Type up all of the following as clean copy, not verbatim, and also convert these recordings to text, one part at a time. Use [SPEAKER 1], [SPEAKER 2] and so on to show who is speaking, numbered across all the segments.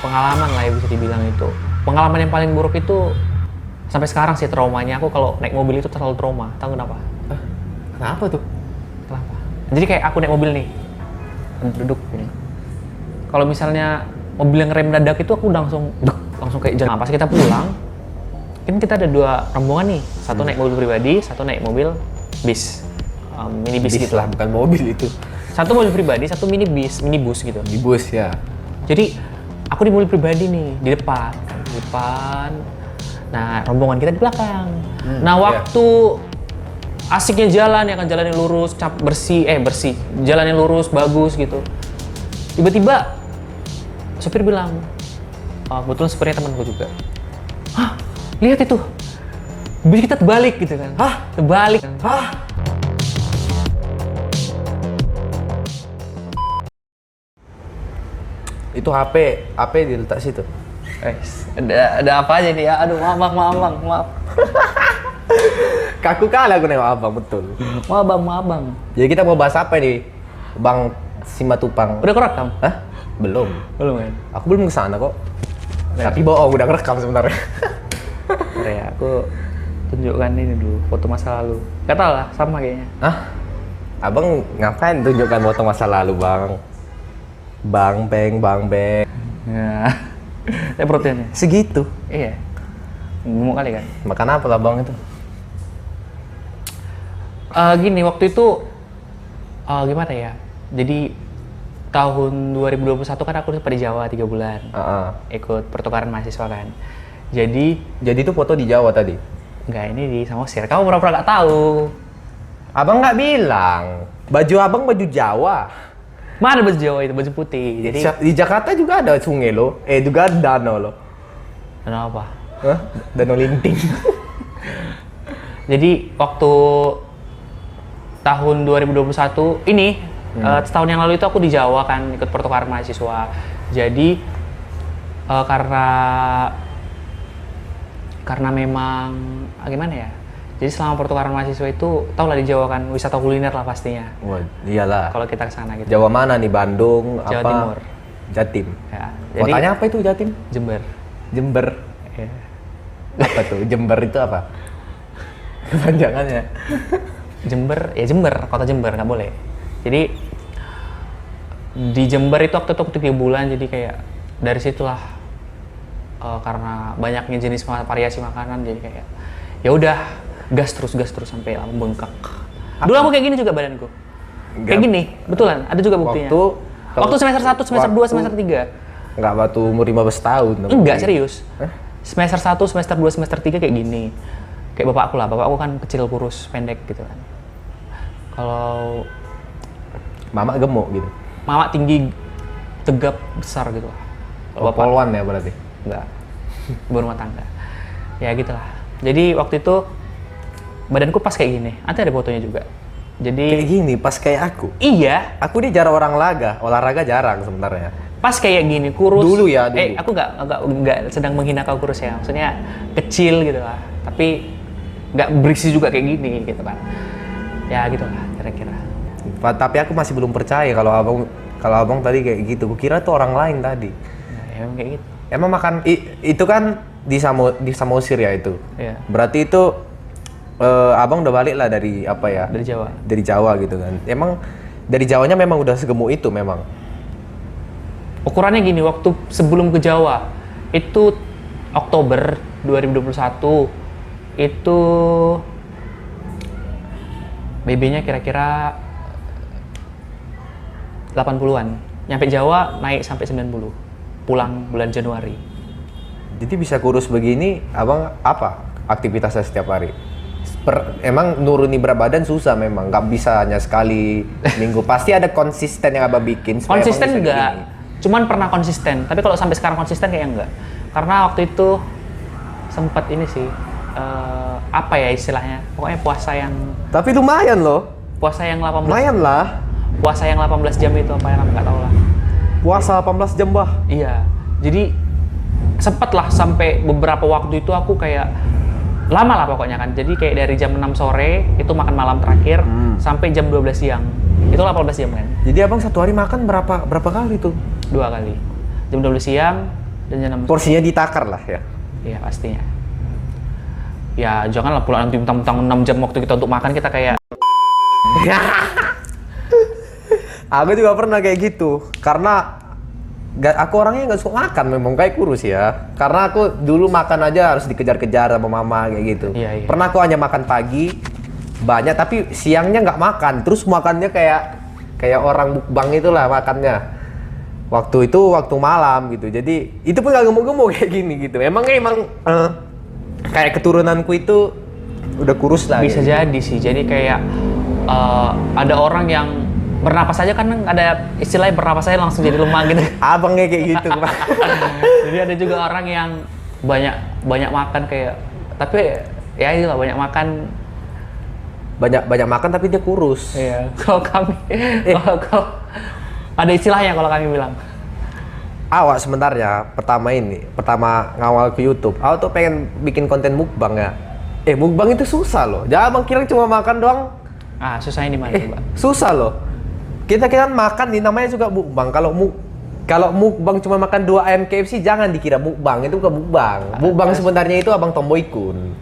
[SPEAKER 1] pengalaman lah ya bisa dibilang itu. Pengalaman yang paling buruk itu sampai sekarang sih traumanya aku kalau naik mobil itu terlalu trauma. Tahu kenapa?
[SPEAKER 2] Kenapa tuh?
[SPEAKER 1] Kenapa? Jadi kayak aku naik mobil nih, duduk gini. Kalau misalnya mobil yang rem mendadak itu aku langsung kayak jalan. Pas kita pulang, kan kita ada 2 rombongan nih. Satu naik mobil pribadi, satu naik mobil bis, minibus gitu
[SPEAKER 2] lah, bukan mobil itu.
[SPEAKER 1] Satu mobil pribadi, satu minibus gitu.
[SPEAKER 2] Di bus ya.
[SPEAKER 1] Jadi aku di mobil pribadi nih, di depan. Nah, rombongan kita di belakang. Nah, waktu asiknya jalan, ya kan, jalan yang lurus, bersih, jalan yang lurus, bagus gitu. Tiba-tiba sopir bilang, kebetulan sopirnya temanku juga. Hah, lihat itu, bis kita terbalik gitu kan.
[SPEAKER 2] Hah?
[SPEAKER 1] Terbalik.
[SPEAKER 2] Hah? Itu HP diletak situ.
[SPEAKER 1] Ada apa aja nih ya? Aduh, maaf bang.
[SPEAKER 2] Kaku kali aku nengok abang, betul.
[SPEAKER 1] Maaf bang.
[SPEAKER 2] Jadi kita mau bahas apa nih, Bang Simatupang?
[SPEAKER 1] Udah kerekam?
[SPEAKER 2] Hah? Belum
[SPEAKER 1] kan?
[SPEAKER 2] Aku belum kesana kok. Tapi bohong, udah ngerekam sebenarnya.
[SPEAKER 1] Ya, aku tunjukkan ini dulu, foto masa lalu. Gak tau lah, sama kayaknya.
[SPEAKER 2] Hah? Abang ngapain tunjukkan foto masa lalu, Bang? Bang Beng.
[SPEAKER 1] Ya, proteinnya
[SPEAKER 2] Segitu?
[SPEAKER 1] iya. Gemuk kali kan?
[SPEAKER 2] Makan apa lah Bang itu?
[SPEAKER 1] Gini, waktu itu gimana ya? Jadi tahun 2021 kan aku sempat di Jawa 3 bulan. Ikut pertukaran mahasiswa kan. Jadi
[SPEAKER 2] itu foto di Jawa tadi?
[SPEAKER 1] enggak, ini di Samosir. Kamu pura-pura nggak tahu.
[SPEAKER 2] Abang nggak bilang. Baju abang baju Jawa.
[SPEAKER 1] Mana baju Jawa itu? Baju putih. Jadi
[SPEAKER 2] Di Jakarta juga ada sungai lo. Juga ada danau lo.
[SPEAKER 1] kenapa?
[SPEAKER 2] Hah? Danau Linting.
[SPEAKER 1] Jadi waktu tahun 2021 ini, setahun yang lalu itu aku di Jawa kan, ikut pertukaran mahasiswa. Jadi karena memang gimana ya? Jadi selama pertukaran mahasiswa itu, tau lah di Jawa kan, wisata kuliner lah pastinya.
[SPEAKER 2] Wah, iyalah.
[SPEAKER 1] Kalau kita kesana gitu.
[SPEAKER 2] Jawa mana nih? Bandung?
[SPEAKER 1] Jawa
[SPEAKER 2] apa?
[SPEAKER 1] Timur.
[SPEAKER 2] Jatim.
[SPEAKER 1] Ya, jadi
[SPEAKER 2] Kotanya apa itu Jatim?
[SPEAKER 1] Jember.
[SPEAKER 2] Jember.
[SPEAKER 1] Ya.
[SPEAKER 2] Apa tuh? Jember itu apa? Kepanjangannya.
[SPEAKER 1] Jember, kota Jember, nggak boleh. Jadi di Jember itu waktu itu aku 3 bulan, jadi kayak dari situlah karena banyaknya jenis variasi makanan, jadi kayak ya udah gas terus sampai lama bengkak. Dulu aku kayak gini juga badanku. Kayak gini, betulan. Ada juga buktinya. Waktu semester 1, semester 2, semester 3.
[SPEAKER 2] Enggak, waktu umur 15 tahun.
[SPEAKER 1] Enggak, serius. Semester 1, semester 2, semester 3 kayak gini. Kayak bapakku lah. Bapakku kan kecil, kurus, pendek gitu kan. Kalau
[SPEAKER 2] Mama gemuk gitu.
[SPEAKER 1] mama tinggi, tegap, besar gitu lah.
[SPEAKER 2] Kalau polwan ya berarti?
[SPEAKER 1] Enggak. Berumah tangga. Ya gitulah. Jadi waktu itu badanku pas kayak gini. Nanti ada fotonya juga. Jadi
[SPEAKER 2] kayak gini, pas kayak aku.
[SPEAKER 1] Iya.
[SPEAKER 2] Aku ini jarang olahraga jarang sebenarnya.
[SPEAKER 1] Pas kayak gini, kurus.
[SPEAKER 2] Dulu ya, dulu.
[SPEAKER 1] Aku nggak sedang menghina kau kurus ya. Maksudnya kecil gitu lah. Tapi nggak berisi juga kayak gini gitu kan. Ya gitu lah kira-kira.
[SPEAKER 2] Tapi aku masih belum percaya kalau abang tadi kayak gitu. Kukira tuh orang lain tadi.
[SPEAKER 1] Nah, ya emang kayak gitu.
[SPEAKER 2] Emang makan itu kan di Samosir ya itu.
[SPEAKER 1] Iya.
[SPEAKER 2] Berarti itu abang udah balik lah dari apa ya?
[SPEAKER 1] Dari Jawa.
[SPEAKER 2] Dari Jawa gitu kan. Emang dari Jawanya memang udah segemuk itu memang.
[SPEAKER 1] Ukurannya gini, waktu sebelum ke Jawa itu Oktober 2021 itu BB-nya kira-kira 80-an. Nyampe Jawa naik sampai 90. Pulang bulan Januari.
[SPEAKER 2] Jadi bisa kurus begini, abang apa aktivitasnya setiap hari? Emang nuruni berat badan susah memang, nggak bisa hanya sekali minggu. Pasti ada konsisten yang abang bikin.
[SPEAKER 1] Konsisten enggak, cuman pernah konsisten. Tapi kalau sampai sekarang konsisten kayaknya enggak. Karena waktu itu sempat ini sih, apa ya istilahnya, pokoknya puasa yang...
[SPEAKER 2] Tapi lumayan loh.
[SPEAKER 1] Puasa yang 18...
[SPEAKER 2] Lumayan lah.
[SPEAKER 1] Puasa yang 18 jam itu apa yang nggak tahu lah.
[SPEAKER 2] Puasa 18 jam bah.
[SPEAKER 1] Iya, jadi sempet lah sampai beberapa waktu itu aku kayak lama lah pokoknya kan. Jadi kayak dari jam 6 sore itu makan malam terakhir sampai jam 12 siang. Itu 18 jam kan.
[SPEAKER 2] Jadi abang satu hari makan berapa kali tuh?
[SPEAKER 1] 2 kali. Jam 12 siang Dan jangan
[SPEAKER 2] Porsinya ditakar lah ya.
[SPEAKER 1] Iya pastinya. Ya janganlah pula nanti mentang-mentang 6 jam waktu kita untuk makan kita kayak
[SPEAKER 2] Aku juga pernah kayak gitu. Karena aku orangnya nggak suka makan, memang kayak kurus ya. Karena aku dulu makan aja harus dikejar-kejar sama mama kayak gitu.
[SPEAKER 1] Iya, iya.
[SPEAKER 2] Pernah aku hanya makan pagi banyak, tapi siangnya nggak makan. Terus makannya kayak orang mukbang itulah makannya. Waktu itu waktu malam gitu. Jadi itu pun nggak gemuk-gemuk kayak gini gitu. Emang kayak keturunanku itu udah kurus lah.
[SPEAKER 1] bisa
[SPEAKER 2] gitu.
[SPEAKER 1] jadi sih. Jadi kayak ada orang yang bernapas aja kan ada istilahnya bernapas aja langsung jadi lemah gitu.
[SPEAKER 2] Abangnya kayak gitu.
[SPEAKER 1] Jadi ada juga orang yang banyak makan kayak tapi ya itulah banyak makan.
[SPEAKER 2] banyak makan tapi dia kurus.
[SPEAKER 1] Iya. Kalau kami kalau ada istilahnya kalau kami bilang.
[SPEAKER 2] Awak sebenarnya pertama ngawal ke YouTube, awak tuh pengen bikin konten mukbang ya. Mukbang itu susah loh. Jangan abang kira cuma makan doang.
[SPEAKER 1] Susahnya di mana coba?
[SPEAKER 2] Susah loh. Kita makan nih namanya juga mukbang. Kalau mukbang cuma makan 2 ayam KFC jangan dikira mukbang, itu bukan mukbang. Mukbang sebenarnya itu abang Tomboy Kun.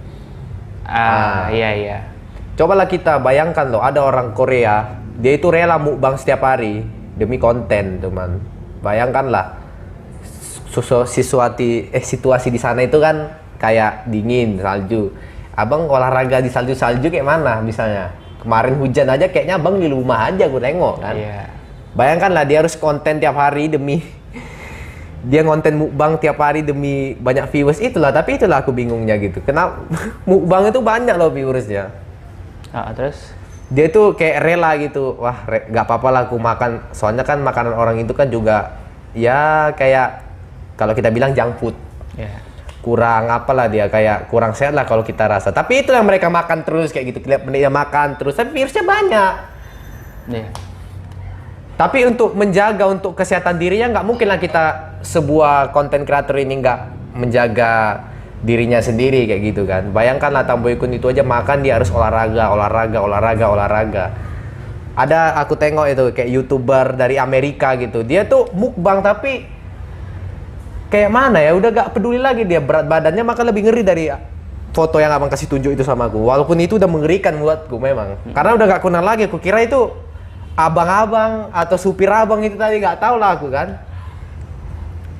[SPEAKER 1] Iya.
[SPEAKER 2] Cobalah kita bayangkan loh, ada orang Korea, dia itu rela mukbang setiap hari demi konten, teman. Bayangkanlah situasi di sana itu kan kayak dingin, salju. Abang olahraga di salju kayak mana misalnya? Kemarin hujan aja kayaknya abang di rumah aja gue tengok kan.
[SPEAKER 1] Iya.
[SPEAKER 2] Bayangkanlah dia harus konten tiap hari demi dia ngonten mukbang tiap hari demi banyak viewers tapi itulah aku bingungnya gitu. Kenapa mukbang itu banyak loh viewersnya.
[SPEAKER 1] Terus
[SPEAKER 2] Dia tuh kayak rela gitu. Wah, nggak apa-apa lah aku makan. Soalnya kan makanan orang itu kan juga ya kayak kalau kita bilang junk food.
[SPEAKER 1] ya.
[SPEAKER 2] Kurang apalah dia, kayak kurang sehat lah kalau kita rasa. Tapi itu yang mereka makan terus kayak gitu. Kelihatan dia makan terus, tapi virusnya banyak.
[SPEAKER 1] Iya.
[SPEAKER 2] Tapi untuk menjaga untuk kesehatan dirinya nggak mungkin lah kita sebuah konten kreator ini nggak menjaga dirinya sendiri kayak gitu kan. Bayangkanlah Tomboy Kun itu aja makan dia harus olahraga. Ada aku tengok itu kayak YouTuber dari Amerika gitu. Dia tuh mukbang tapi kayak mana ya, udah gak peduli lagi dia berat badannya, maka lebih ngeri dari foto yang abang kasih tunjuk itu sama aku. Walaupun itu udah mengerikan buatku memang. Karena udah gak kenal lagi, aku kira itu abang-abang atau supir abang itu tadi, gak tahu lah aku kan.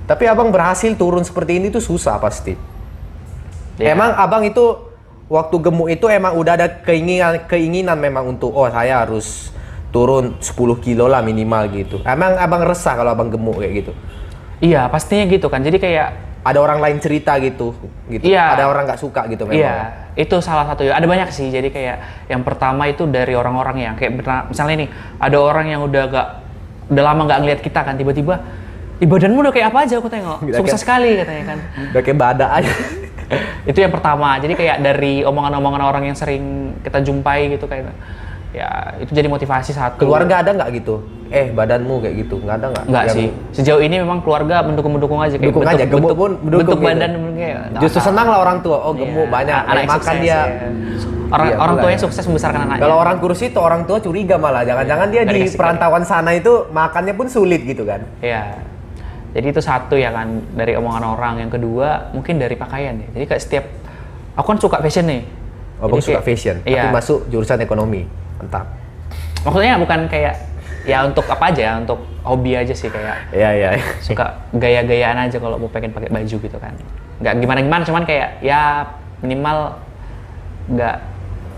[SPEAKER 2] Tapi abang berhasil turun seperti ini tuh susah pasti.
[SPEAKER 1] Ya.
[SPEAKER 2] Emang abang itu waktu gemuk itu emang udah ada keinginan memang untuk saya harus turun 10 kilo lah minimal gitu. Emang abang resah kalau abang gemuk kayak gitu?
[SPEAKER 1] Iya, pastinya gitu kan. Jadi kayak
[SPEAKER 2] ada orang lain cerita gitu.
[SPEAKER 1] Iya.
[SPEAKER 2] Ada orang nggak suka gitu memang.
[SPEAKER 1] Iya, itu salah satu. Ada banyak sih. Jadi kayak yang pertama itu dari orang-orang yang kayak misalnya nih, ada orang yang udah lama nggak ngeliat kita kan, tiba-tiba badanmu udah kayak apa aja aku tengok. Sukses sekali katanya kan.
[SPEAKER 2] Udah kayak badak aja.
[SPEAKER 1] Itu yang pertama. Jadi kayak dari omongan-omongan orang yang sering kita jumpai gitu kayak ya itu jadi motivasi satu.
[SPEAKER 2] Keluarga ada nggak gitu? Badanmu kayak gitu, nggak ada nggak?
[SPEAKER 1] Nggak sih. Sejauh ini memang keluarga mendukung aja kayak
[SPEAKER 2] dukung aja, gemuk pun mendukung
[SPEAKER 1] bentuk
[SPEAKER 2] gitu.
[SPEAKER 1] badan kayak
[SPEAKER 2] Justru senang lah orang tua. Gemuk banyak,
[SPEAKER 1] anak
[SPEAKER 2] makan
[SPEAKER 1] sukses,
[SPEAKER 2] dia.
[SPEAKER 1] Ya. Orang tuanya sukses membesarkan anaknya.
[SPEAKER 2] Kalau orang kurus itu orang tua curiga malah, jangan-jangan dia di perantauan sana itu makannya pun sulit gitu kan?
[SPEAKER 1] Iya. Jadi itu satu ya kan dari omongan orang. Yang kedua mungkin dari pakaian ya. Jadi kayak aku kan suka fashion nih.
[SPEAKER 2] Abang suka fashion,
[SPEAKER 1] iya.
[SPEAKER 2] Tapi masuk jurusan ekonomi, mantap.
[SPEAKER 1] Maksudnya bukan kayak ya untuk apa aja, untuk hobi aja sih kayak.
[SPEAKER 2] Iya.
[SPEAKER 1] Suka gaya-gayaan aja kalau mau pengen pakai baju gitu kan. Nggak gimana-gimana, cuman kayak ya minimal nggak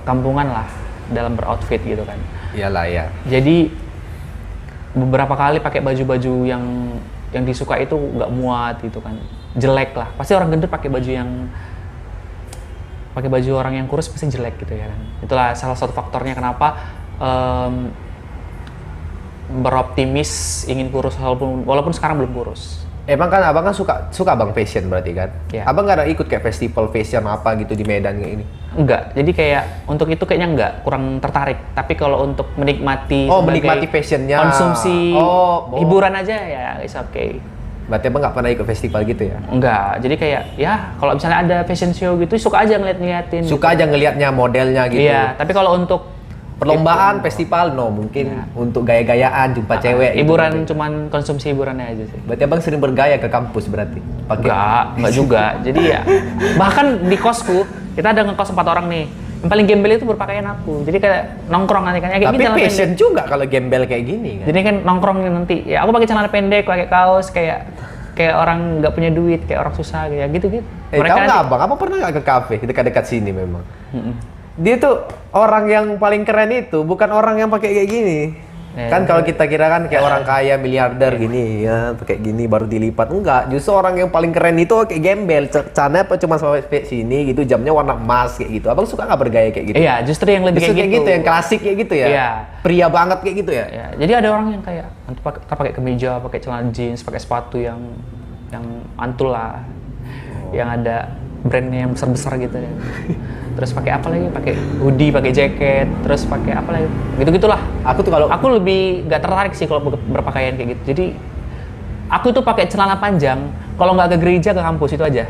[SPEAKER 1] kampungan lah dalam beroutfit gitu kan.
[SPEAKER 2] Iyalah ya.
[SPEAKER 1] Jadi beberapa kali pakai baju-baju yang disuka itu nggak muat gitu kan, jelek lah. Pasti orang gendut pakai baju orang yang kurus pasti jelek gitu ya kan. Itulah salah satu faktornya kenapa beroptimis ingin kurus walaupun sekarang belum kurus.
[SPEAKER 2] Emang kan abang kan suka abang fashion berarti kan?
[SPEAKER 1] Ya.
[SPEAKER 2] Abang nggak ada ikut kayak festival fashion apa gitu di Medan kayak ini?
[SPEAKER 1] Enggak, jadi kayak untuk itu kayaknya enggak, kurang tertarik. Tapi kalau untuk menikmati
[SPEAKER 2] fashionnya,
[SPEAKER 1] konsumsi hiburan aja ya it's okay.
[SPEAKER 2] Berarti abang nggak pernah ikut festival gitu ya?
[SPEAKER 1] Enggak, jadi kayak ya kalau misalnya ada fashion show gitu suka aja ngeliatin.
[SPEAKER 2] Suka aja ngelihatnya modelnya gitu?
[SPEAKER 1] Iya, tapi kalau untuk
[SPEAKER 2] Perlombaan, festival, no. Mungkin untuk gaya-gayaan, jumpa cewek.
[SPEAKER 1] Hiburan,
[SPEAKER 2] gitu.
[SPEAKER 1] cuman konsumsi hiburannya aja sih.
[SPEAKER 2] Berarti abang sering bergaya ke kampus berarti?
[SPEAKER 1] Enggak juga. Jadi ya, bahkan di kosku, kita ada ngekos 4 orang nih. Yang paling gembel itu berpakaian aku. Jadi kayak nongkrong nanti kan.
[SPEAKER 2] Tapi passion juga kalau gembel kayak gini kan?
[SPEAKER 1] Jadi kan nongkrong nanti, ya aku pakai celana pendek, pakai kaos, kayak orang nggak punya duit, kayak orang susah, kayak gitu-gitu.
[SPEAKER 2] Tahu nggak abang? Apa pernah nggak ke kafe dekat-dekat sini memang? Dia tuh orang yang paling keren itu bukan orang yang pakai kayak gini. Kan kalau kita kira kan kayak orang kaya miliarder gini ya, pakai gini baru dilipat. Enggak, justru orang yang paling keren itu kayak gembel. Caranya apa cuma sampai sini gitu, jamnya warna emas kayak gitu. Abang suka nggak bergaya kayak gitu?
[SPEAKER 1] Iya, justru yang lebih
[SPEAKER 2] justru
[SPEAKER 1] kayak gitu.
[SPEAKER 2] Yang klasik kayak gitu ya.
[SPEAKER 1] Iya.
[SPEAKER 2] Pria banget kayak gitu ya.
[SPEAKER 1] Iya. Jadi ada orang yang kayak pakai kemeja, pakai celana jeans, pakai sepatu yang mantul lah. Yang ada brandnya yang besar-besar gitu ya. Terus pakai apa lagi? Pakai hoodie, pakai jaket, terus pakai apa lagi? Gitu-gitulah. Aku lebih nggak tertarik sih kalau berpakaian kayak gitu. Jadi aku tuh pakai celana panjang kalau nggak ke gereja, ke kampus itu aja.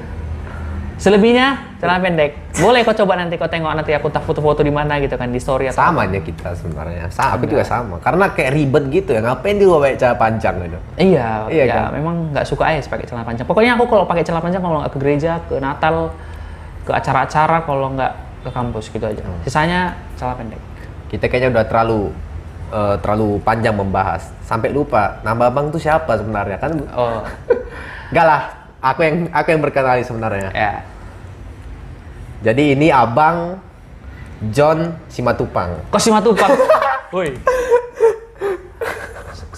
[SPEAKER 1] Selebihnya celana pendek. Boleh kau coba nanti kau tengok nanti aku tak foto-foto di mana gitu kan, di story atau
[SPEAKER 2] sama aja kita sebenarnya. Aku juga sama. Karena kayak ribet gitu ya. Ngapain dia pakai celana panjang gitu?
[SPEAKER 1] Iya
[SPEAKER 2] ya
[SPEAKER 1] kan? Memang nggak suka aja pakai celana panjang. Pokoknya aku kalau pakai celana panjang kalau nggak ke gereja, ke Natal, ke acara-acara, kalau nggak ke kampus gitu aja. Sisanya celana pendek.
[SPEAKER 2] Kita kayaknya udah terlalu panjang membahas. Sampai lupa nama abang tuh siapa sebenarnya kan?
[SPEAKER 1] Oh.
[SPEAKER 2] Enggak lah. Aku yang berkenali sebenarnya.
[SPEAKER 1] Ya.
[SPEAKER 2] Jadi ini abang John Simatupang.
[SPEAKER 1] Kok Simatupang? Woi.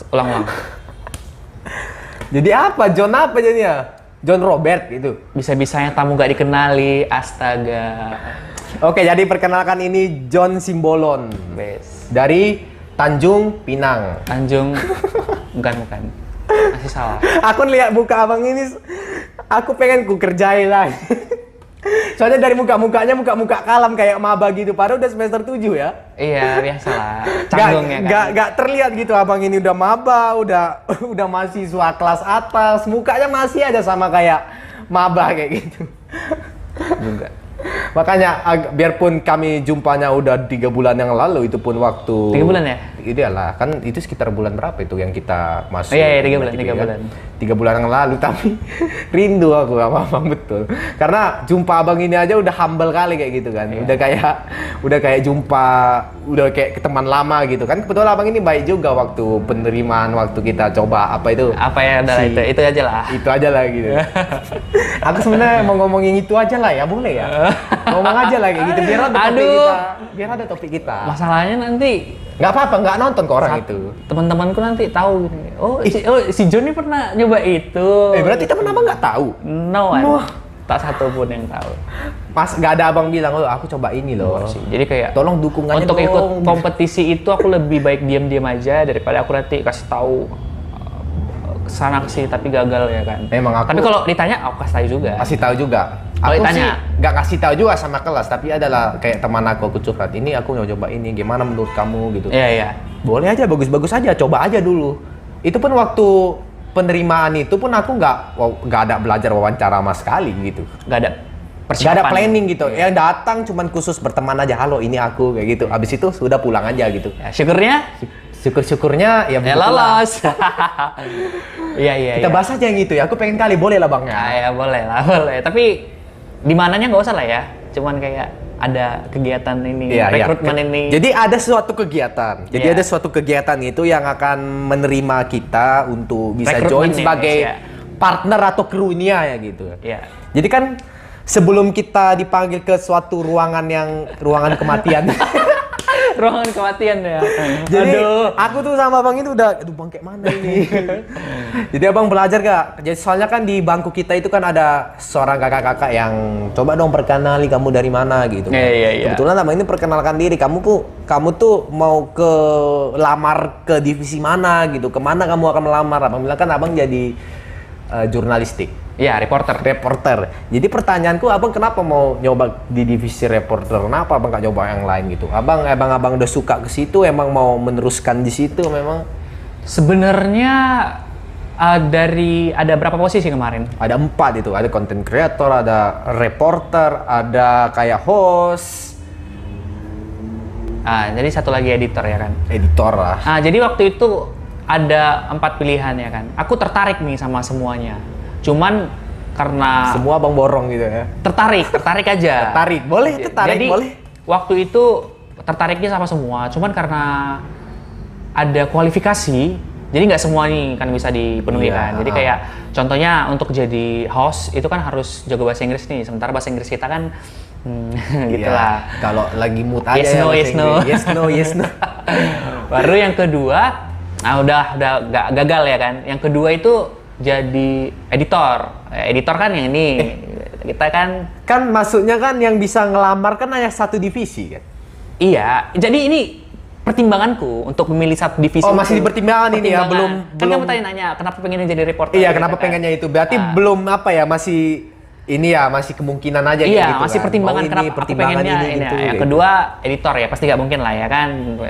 [SPEAKER 1] Ulang.
[SPEAKER 2] Jadi apa? John apa jadinya? John Robert gitu.
[SPEAKER 1] Bisa-bisanya tamu gak dikenali, astaga.
[SPEAKER 2] Oke, jadi perkenalkan ini John Simbolon.
[SPEAKER 1] Bes.
[SPEAKER 2] Dari Tanjung Pinang.
[SPEAKER 1] Tanjung. Bukan. Masih salah.
[SPEAKER 2] Aku lihat muka abang ini, aku pengen ku kerjain lah. Soalnya dari muka-mukanya muka kalam kayak maba gitu. Padahal udah semester 7 ya.
[SPEAKER 1] Iya, biasalah. Canggung ya kan.
[SPEAKER 2] Gak terlihat gitu abang ini udah maba, udah mahasiswa kelas atas. Mukanya masih aja sama kayak maba kayak gitu.
[SPEAKER 1] Juga.
[SPEAKER 2] Makanya biarpun kami jumpanya udah 3 bulan yang lalu, itu pun waktu
[SPEAKER 1] 3 bulan ya?
[SPEAKER 2] Idealah, kan itu sekitar bulan berapa itu yang kita masuk?
[SPEAKER 1] Iya, 3 bulan, 3 bulan.
[SPEAKER 2] 3 bulan yang lalu, tapi rindu aku sama abang betul. Karena jumpa abang ini aja udah humble kali kayak gitu kan. Iya. Udah kayak jumpa, udah kayak teman lama gitu kan. Kebetulan abang ini baik juga waktu penerimaan, waktu kita coba apa itu?
[SPEAKER 1] Apa ya, itu aja lah.
[SPEAKER 2] Itu aja lah gitu. Aku sebenarnya mau ngomongin itu aja lah ya, boleh ya? Ngomong aja lah kayak gitu, biar ada topik kita.
[SPEAKER 1] Masalahnya nanti
[SPEAKER 2] nggak apa-apa, nggak nonton ke orang itu.
[SPEAKER 1] Teman-temanku nanti tahu gini. Si John ini pernah nyoba itu.
[SPEAKER 2] Berarti teman abang nggak tahu?
[SPEAKER 1] No. Tak satu pun yang tahu.
[SPEAKER 2] Pas nggak ada abang bilang, aku coba ini loh.
[SPEAKER 1] Jadi kayak
[SPEAKER 2] tolong dukungannya
[SPEAKER 1] untuk
[SPEAKER 2] dong.
[SPEAKER 1] Ikut kompetisi itu aku lebih baik diam-diam aja daripada aku nanti kasih tahu kesana kesini tapi gagal ya kan.
[SPEAKER 2] Memang aku.
[SPEAKER 1] Tapi kalau ditanya aku kasih tahu juga.
[SPEAKER 2] Kasih tahu juga.
[SPEAKER 1] Kalau
[SPEAKER 2] aku
[SPEAKER 1] ditanya,
[SPEAKER 2] sih nggak kasih tahu juga sama kelas, tapi adalah kayak teman aku curhat, ini aku mau coba ini, gimana menurut kamu gitu.
[SPEAKER 1] Iya.
[SPEAKER 2] Boleh aja, bagus-bagus aja, coba aja dulu. Itu pun waktu penerimaan itu pun aku nggak ada belajar wawancara sama sekali gitu.
[SPEAKER 1] Nggak ada persiapan.
[SPEAKER 2] Nggak ada planning gitu. Yang datang cuman khusus berteman aja, halo ini aku kayak gitu. Abis itu sudah pulang aja gitu.
[SPEAKER 1] Ya, syukurnya
[SPEAKER 2] ya
[SPEAKER 1] lolos. Iya.
[SPEAKER 2] Kita bahas aja yang itu ya. Aku pengen kali, boleh lah bang ya.
[SPEAKER 1] Ya boleh. Tapi di mananya nggak usah lah ya. Cuman kayak ada kegiatan ini, rekrutmen ini.
[SPEAKER 2] Jadi ada suatu kegiatan. Jadi ada suatu kegiatan itu yang akan menerima kita untuk bisa join sebagai partner atau krunya ya gitu.
[SPEAKER 1] Iya.
[SPEAKER 2] Jadi kan sebelum kita dipanggil ke suatu ruangan kematian.
[SPEAKER 1] Ruangan kematian ya.
[SPEAKER 2] Jadi aku tuh sama abang itu udah, bang kayak mana ini? Jadi abang belajar gak? Jadi soalnya kan di bangku kita itu kan ada seorang kakak-kakak yang coba dong perkenali kamu dari mana gitu.
[SPEAKER 1] Iya.
[SPEAKER 2] Kebetulan abang ini perkenalkan diri, kamu tuh mau ke lamar ke divisi mana gitu? Kemana kamu akan melamar? Abang bilang kan abang jadi jurnalistik.
[SPEAKER 1] Iya, reporter.
[SPEAKER 2] Jadi pertanyaanku, abang kenapa mau nyoba di divisi reporter? Kenapa abang nggak coba yang lain gitu? Abang udah suka ke situ, emang mau meneruskan di situ memang?
[SPEAKER 1] Sebenarnya ada berapa posisi kemarin?
[SPEAKER 2] Ada 4 itu, ada content creator, ada reporter, ada kayak host.
[SPEAKER 1] Jadi satu lagi editor ya kan.
[SPEAKER 2] Editor lah.
[SPEAKER 1] Jadi waktu itu ada 4 pilihan ya kan. Aku tertarik nih sama semuanya. Cuman karena
[SPEAKER 2] Semua abang borong gitu ya.
[SPEAKER 1] tertarik aja.
[SPEAKER 2] Tertarik, boleh tertarik,
[SPEAKER 1] Jadi,
[SPEAKER 2] boleh.
[SPEAKER 1] waktu itu tertariknya sama semua. Cuman karena ada kualifikasi, jadi nggak semua nih kan bisa dipenuhi
[SPEAKER 2] Iya.
[SPEAKER 1] kan. Jadi kayak contohnya untuk jadi host itu kan harus jago bahasa Inggris nih. Sementara bahasa Inggris kita kan gitulah.
[SPEAKER 2] Iya, kalau lagi mood aja
[SPEAKER 1] Yes,
[SPEAKER 2] ya
[SPEAKER 1] no,
[SPEAKER 2] bahasa
[SPEAKER 1] yes, no.
[SPEAKER 2] Inggris. Yes no, yes no.
[SPEAKER 1] Baru yang kedua, udah gagal ya kan. Yang kedua itu jadi editor. Editor kan yang ini. Kita kan
[SPEAKER 2] Kan maksudnya kan yang bisa ngelamar kan hanya satu divisi kan.
[SPEAKER 1] iya. Jadi ini pertimbanganku untuk memilih satu divisi.
[SPEAKER 2] Oh, masih
[SPEAKER 1] itu.
[SPEAKER 2] dipertimbangkan ini ya,
[SPEAKER 1] Pertimbangan. Kan
[SPEAKER 2] belum-
[SPEAKER 1] kamu tadi nanya kenapa pengen jadi reporter?
[SPEAKER 2] Iya,
[SPEAKER 1] gitu
[SPEAKER 2] kenapa
[SPEAKER 1] kan.
[SPEAKER 2] pengennya itu? Berarti
[SPEAKER 1] Ah.
[SPEAKER 2] belum apa ya, masih ini ya, masih kemungkinan aja
[SPEAKER 1] Iya,
[SPEAKER 2] gitu
[SPEAKER 1] masih
[SPEAKER 2] kan.
[SPEAKER 1] pertimbangan
[SPEAKER 2] Oh, ini,
[SPEAKER 1] kenapa aku
[SPEAKER 2] pertimbangan
[SPEAKER 1] pengennya
[SPEAKER 2] ini,
[SPEAKER 1] ini.
[SPEAKER 2] gitu,
[SPEAKER 1] Yang
[SPEAKER 2] gitu.
[SPEAKER 1] kedua editor ya, pasti nggak mungkin lah ya kan.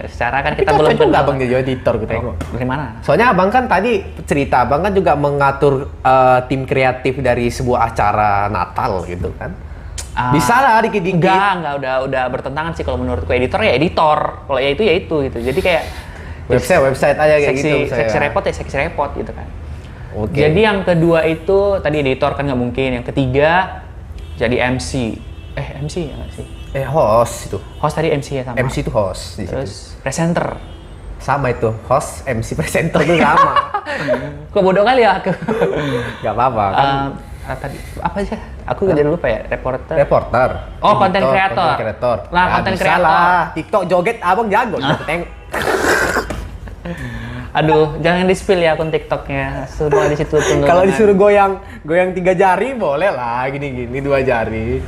[SPEAKER 1] Secara kan
[SPEAKER 2] Tapi
[SPEAKER 1] kita
[SPEAKER 2] cocok
[SPEAKER 1] belum
[SPEAKER 2] juga
[SPEAKER 1] kenal.
[SPEAKER 2] abang jadi editor gitu.
[SPEAKER 1] Dari mana?
[SPEAKER 2] Soalnya abang kan tadi cerita, abang kan juga mengatur tim kreatif dari sebuah acara Natal gitu kan. Bisa lah dikit-dikit.
[SPEAKER 1] Enggak, udah bertentangan sih kalau menurutku. Editor ya editor, kalau ya itu gitu. Jadi kayak
[SPEAKER 2] Website aja kayak
[SPEAKER 1] seksi,
[SPEAKER 2] gitu. misalnya.
[SPEAKER 1] seksi repot ya seksi repot gitu kan.
[SPEAKER 2] Oke.
[SPEAKER 1] Jadi yang kedua itu tadi editor kan nggak mungkin. Yang ketiga jadi MC. MC ya nggak sih?
[SPEAKER 2] Host itu.
[SPEAKER 1] Host tadi MC ya sama.
[SPEAKER 2] MC itu host di situ.
[SPEAKER 1] Terus presenter.
[SPEAKER 2] Sama itu, host, MC, presenter itu sama.
[SPEAKER 1] Kok bodoh kali ya aku.
[SPEAKER 2] Gak apa-apa kan.
[SPEAKER 1] Tadi apa aja? Aku jadi lupa ya. Reporter.
[SPEAKER 2] Reporter.
[SPEAKER 1] Oh, content
[SPEAKER 2] Editor,
[SPEAKER 1] creator.
[SPEAKER 2] content creator.
[SPEAKER 1] Nah,
[SPEAKER 2] Ya,
[SPEAKER 1] content
[SPEAKER 2] bisa
[SPEAKER 1] creator.
[SPEAKER 2] lah. TikTok joget abang jago. Tengok.
[SPEAKER 1] Aduh, jangan di-spill ya akun TikToknya. Semua di situ tunggu.
[SPEAKER 2] Kalau disuruh goyang 3 jari boleh lah, gini-gini 2 jari.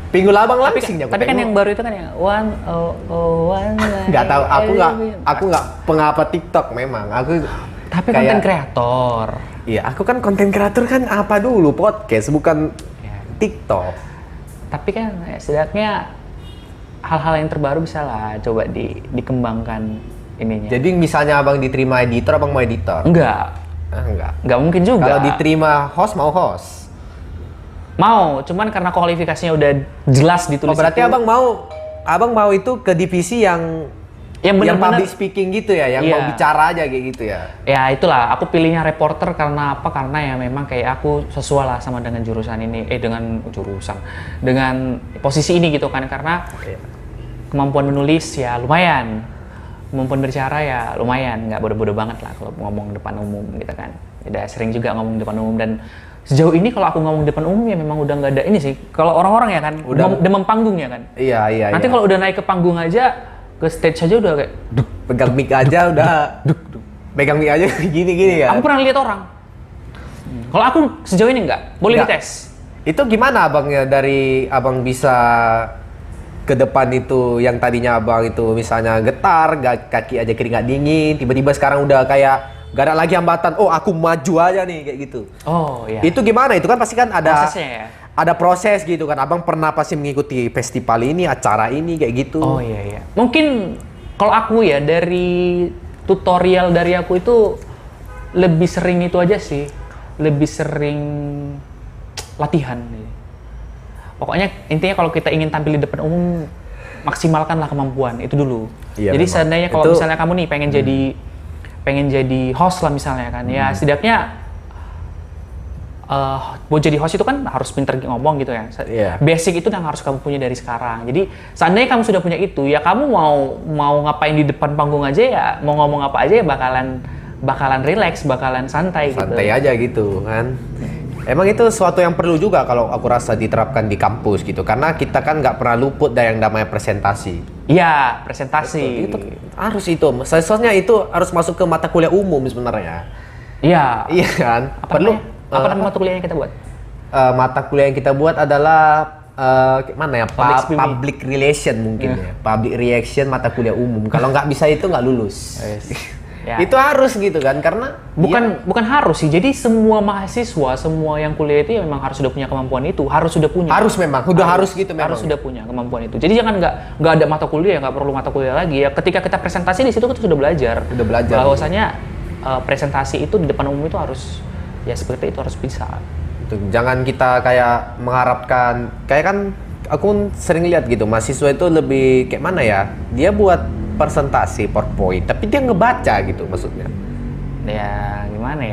[SPEAKER 2] Pinggul abang langsing
[SPEAKER 1] Tapi kan yang baru itu kan yang 101.
[SPEAKER 2] nggak tahu, aku nggak pengapa TikTok memang. Aku
[SPEAKER 1] Tapi
[SPEAKER 2] kayak-
[SPEAKER 1] konten kreator.
[SPEAKER 2] Iya, aku kan konten kreator kan apa dulu podcast, bukan
[SPEAKER 1] Ya.
[SPEAKER 2] TikTok.
[SPEAKER 1] Tapi kan ya, setidaknya hal-hal yang terbaru bisa lah coba dikembangkan ininya.
[SPEAKER 2] Jadi misalnya abang diterima editor, abang mau editor?
[SPEAKER 1] Enggak
[SPEAKER 2] Enggak.
[SPEAKER 1] mungkin juga.
[SPEAKER 2] Kalau diterima host, mau host?
[SPEAKER 1] Mau, cuman karena kualifikasinya udah jelas ditulis.
[SPEAKER 2] Oh, berarti
[SPEAKER 1] itu,
[SPEAKER 2] abang mau itu ke divisi yang
[SPEAKER 1] benar-benar
[SPEAKER 2] public speaking gitu ya, yang
[SPEAKER 1] Iya.
[SPEAKER 2] mau bicara aja kayak gitu ya.
[SPEAKER 1] ya itulah aku pilihnya reporter karena apa? Karena ya memang kayak aku sesuai lah sama dengan jurusan ini, dengan posisi ini gitu kan, karena kemampuan menulis ya lumayan, kemampuan berbicara ya lumayan, nggak bodoh-bodoh banget lah kalau ngomong depan umum gitu kan. Udah sering juga ngomong depan umum dan sejauh ini kalau aku ngomong depan umum ya memang udah nggak ada ini sih. Kalau orang-orang ya kan, demam panggung ya kan.
[SPEAKER 2] Iya.
[SPEAKER 1] Nanti kalau udah naik ke panggung aja, ke stage aja udah kayak
[SPEAKER 2] pegang mic aja udah pegang mic aja gini
[SPEAKER 1] Aku
[SPEAKER 2] kan.
[SPEAKER 1] pernah lihat orang. Kalau aku sejauh ini enggak, boleh
[SPEAKER 2] Nggak.
[SPEAKER 1] dites.
[SPEAKER 2] Itu gimana abangnya dari abang bisa ke depan itu yang tadinya abang itu misalnya getar, kaki aja keringat dingin, tiba-tiba sekarang udah kayak gak ada lagi hambatan. Oh, aku maju aja nih kayak gitu.
[SPEAKER 1] Oh iya.
[SPEAKER 2] Itu gimana? Itu kan pasti kan ada
[SPEAKER 1] prosesnya ya.
[SPEAKER 2] ada proses gitu kan. Abang pernah pasti mengikuti festival ini, acara ini kayak gitu.
[SPEAKER 1] Oh iya. Mungkin kalau aku ya dari tutorial dari aku itu lebih sering itu aja sih. Lebih sering latihan. Pokoknya intinya kalau kita ingin tampil di depan umum, maksimalkanlah kemampuan itu dulu.
[SPEAKER 2] Iya,
[SPEAKER 1] Jadi
[SPEAKER 2] memang.
[SPEAKER 1] seandainya kalau
[SPEAKER 2] Itu-
[SPEAKER 1] misalnya kamu nih pengen jadi host lah misalnya kan, ya setidaknya mau jadi host itu kan harus pinter ngomong gitu ya.
[SPEAKER 2] Iya.
[SPEAKER 1] Basic itu yang harus kamu punya dari sekarang. Jadi seandainya kamu sudah punya itu, ya kamu mau ngapain di depan panggung aja ya, mau ngomong apa aja ya bakalan relax, bakalan santai gitu.
[SPEAKER 2] Santai aja gitu kan. Emang itu sesuatu yang perlu juga kalau aku rasa diterapkan di kampus gitu. Karena kita kan nggak pernah luput dari yang namanya presentasi.
[SPEAKER 1] Iya, presentasi.
[SPEAKER 2] Itu harus itu. Sesuatunya itu harus masuk ke mata kuliah umum sebenarnya.
[SPEAKER 1] Iya.
[SPEAKER 2] Iya kan? Perlu.
[SPEAKER 1] Apa nama mata kuliah yang kita buat?
[SPEAKER 2] Mata kuliah yang kita buat adalah mana ya? Public relation mungkin ya. Public reaction mata kuliah umum. Kalau nggak bisa itu nggak lulus.
[SPEAKER 1] Ya.
[SPEAKER 2] Itu harus gitu kan? Karena
[SPEAKER 1] Bukan harus sih. Jadi semua mahasiswa, semua yang kuliah itu ya memang harus sudah punya kemampuan itu, harus sudah punya.
[SPEAKER 2] harus memang, harus gitu memang.
[SPEAKER 1] Harus sudah punya kemampuan itu. Jadi jangan nggak ada mata kuliah, nggak perlu mata kuliah lagi ya. Ketika kita presentasi di situ kita sudah belajar.
[SPEAKER 2] Udah belajar.
[SPEAKER 1] Bahwasanya presentasi itu di depan umum itu harus ya seperti itu harus bisa.
[SPEAKER 2] Jangan kita kayak mengharapkan, kayak kan aku sering lihat gitu mahasiswa itu lebih kayak mana ya? Dia buat presentasi PowerPoint, tapi dia ngebaca gitu maksudnya.
[SPEAKER 1] Ya gimana ya?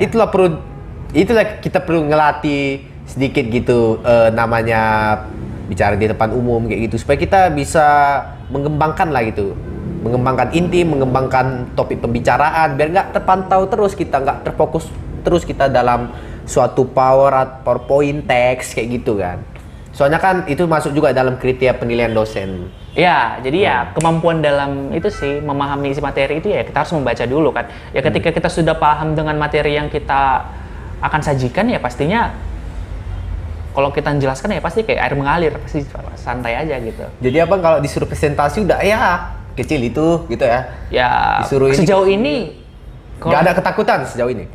[SPEAKER 2] Itulah kita perlu ngelatih sedikit gitu namanya bicara di depan umum kayak gitu supaya kita bisa mengembangkan lah gitu. Mengembangkan inti, mengembangkan topik pembicaraan biar nggak terpantau terus kita, nggak terfokus terus kita dalam suatu PowerPoint teks kayak gitu kan. Soalnya kan itu masuk juga dalam kriteria penilaian dosen.
[SPEAKER 1] Ya, jadi ya kemampuan dalam itu sih memahami isi materi itu ya kita harus membaca dulu kan. Ya ketika kita sudah paham dengan materi yang kita akan sajikan ya pastinya kalau kita menjelaskan ya pasti kayak air mengalir, pasti santai aja gitu.
[SPEAKER 2] Jadi abang kalau disuruh presentasi udah ya kecil itu gitu ya.
[SPEAKER 1] Ya
[SPEAKER 2] Disuruh
[SPEAKER 1] sejauh ini
[SPEAKER 2] nggak ada ketakutan sejauh ini.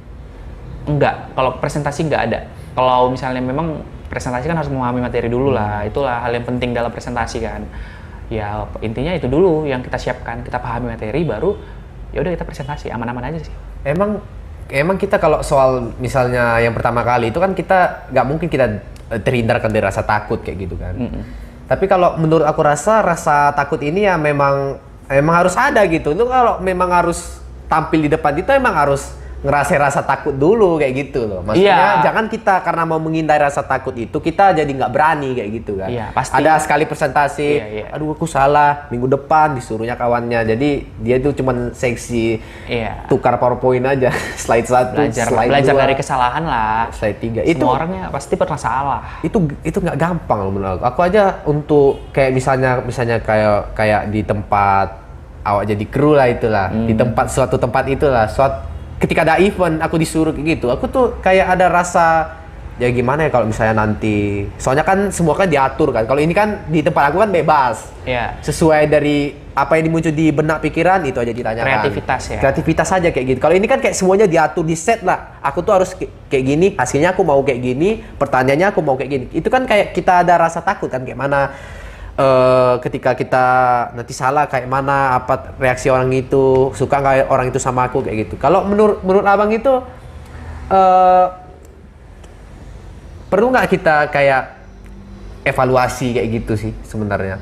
[SPEAKER 1] enggak, kalau presentasi enggak ada. Kalau misalnya memang presentasi kan harus memahami materi dulu lah, itulah hal yang penting dalam presentasi kan. Ya intinya itu dulu yang kita siapkan, kita pahami materi baru ya udah kita presentasi, aman-aman aja sih.
[SPEAKER 2] Emang kita kalau soal misalnya yang pertama kali itu kan kita nggak mungkin kita terhindarkan dari rasa takut kayak gitu kan. Tapi kalau menurut aku rasa takut ini ya memang harus ada gitu. Lu kalau memang harus tampil di depan itu emang harus ngerasain rasa takut dulu kayak gitu loh. Maksudnya jangan kita karena mau menghindari rasa takut itu kita jadi nggak berani kayak gitu kan.
[SPEAKER 1] Iya, pasti.
[SPEAKER 2] Ada sekali presentasi, aduh aku salah, minggu depan disuruhnya kawannya. Jadi dia itu cuman seksi tukar PowerPoint aja, slide 1,
[SPEAKER 1] belajar dari kesalahan lah.
[SPEAKER 2] Slide 3.
[SPEAKER 1] Semua orangnya pasti pernah salah.
[SPEAKER 2] Itu nggak gampang loh menurut aku. Aku aja untuk kayak misalnya kayak di tempat awak jadi kru lah itulah, di suatu tempat itulah, ketika ada event aku disuruh kayak gitu, aku tuh kayak ada rasa ya gimana ya kalau misalnya nanti, soalnya kan semua kan diatur kan. Kalau ini kan di tempat aku kan bebas, sesuai dari apa yang muncul di benak pikiran itu aja ditanyakan. Kreativitas aja kayak gitu. Kalau ini kan kayak semuanya diatur, di set lah. Aku tuh harus kayak gini, hasilnya aku mau kayak gini, pertanyaannya aku mau kayak gini. Itu kan kayak kita ada rasa takut kan, kayak mana ketika kita nanti salah kayak mana, apa reaksi orang itu, suka nggak orang itu sama aku kayak gitu. Kalau menurut abang itu perlu nggak kita kayak evaluasi kayak gitu sih sebenarnya?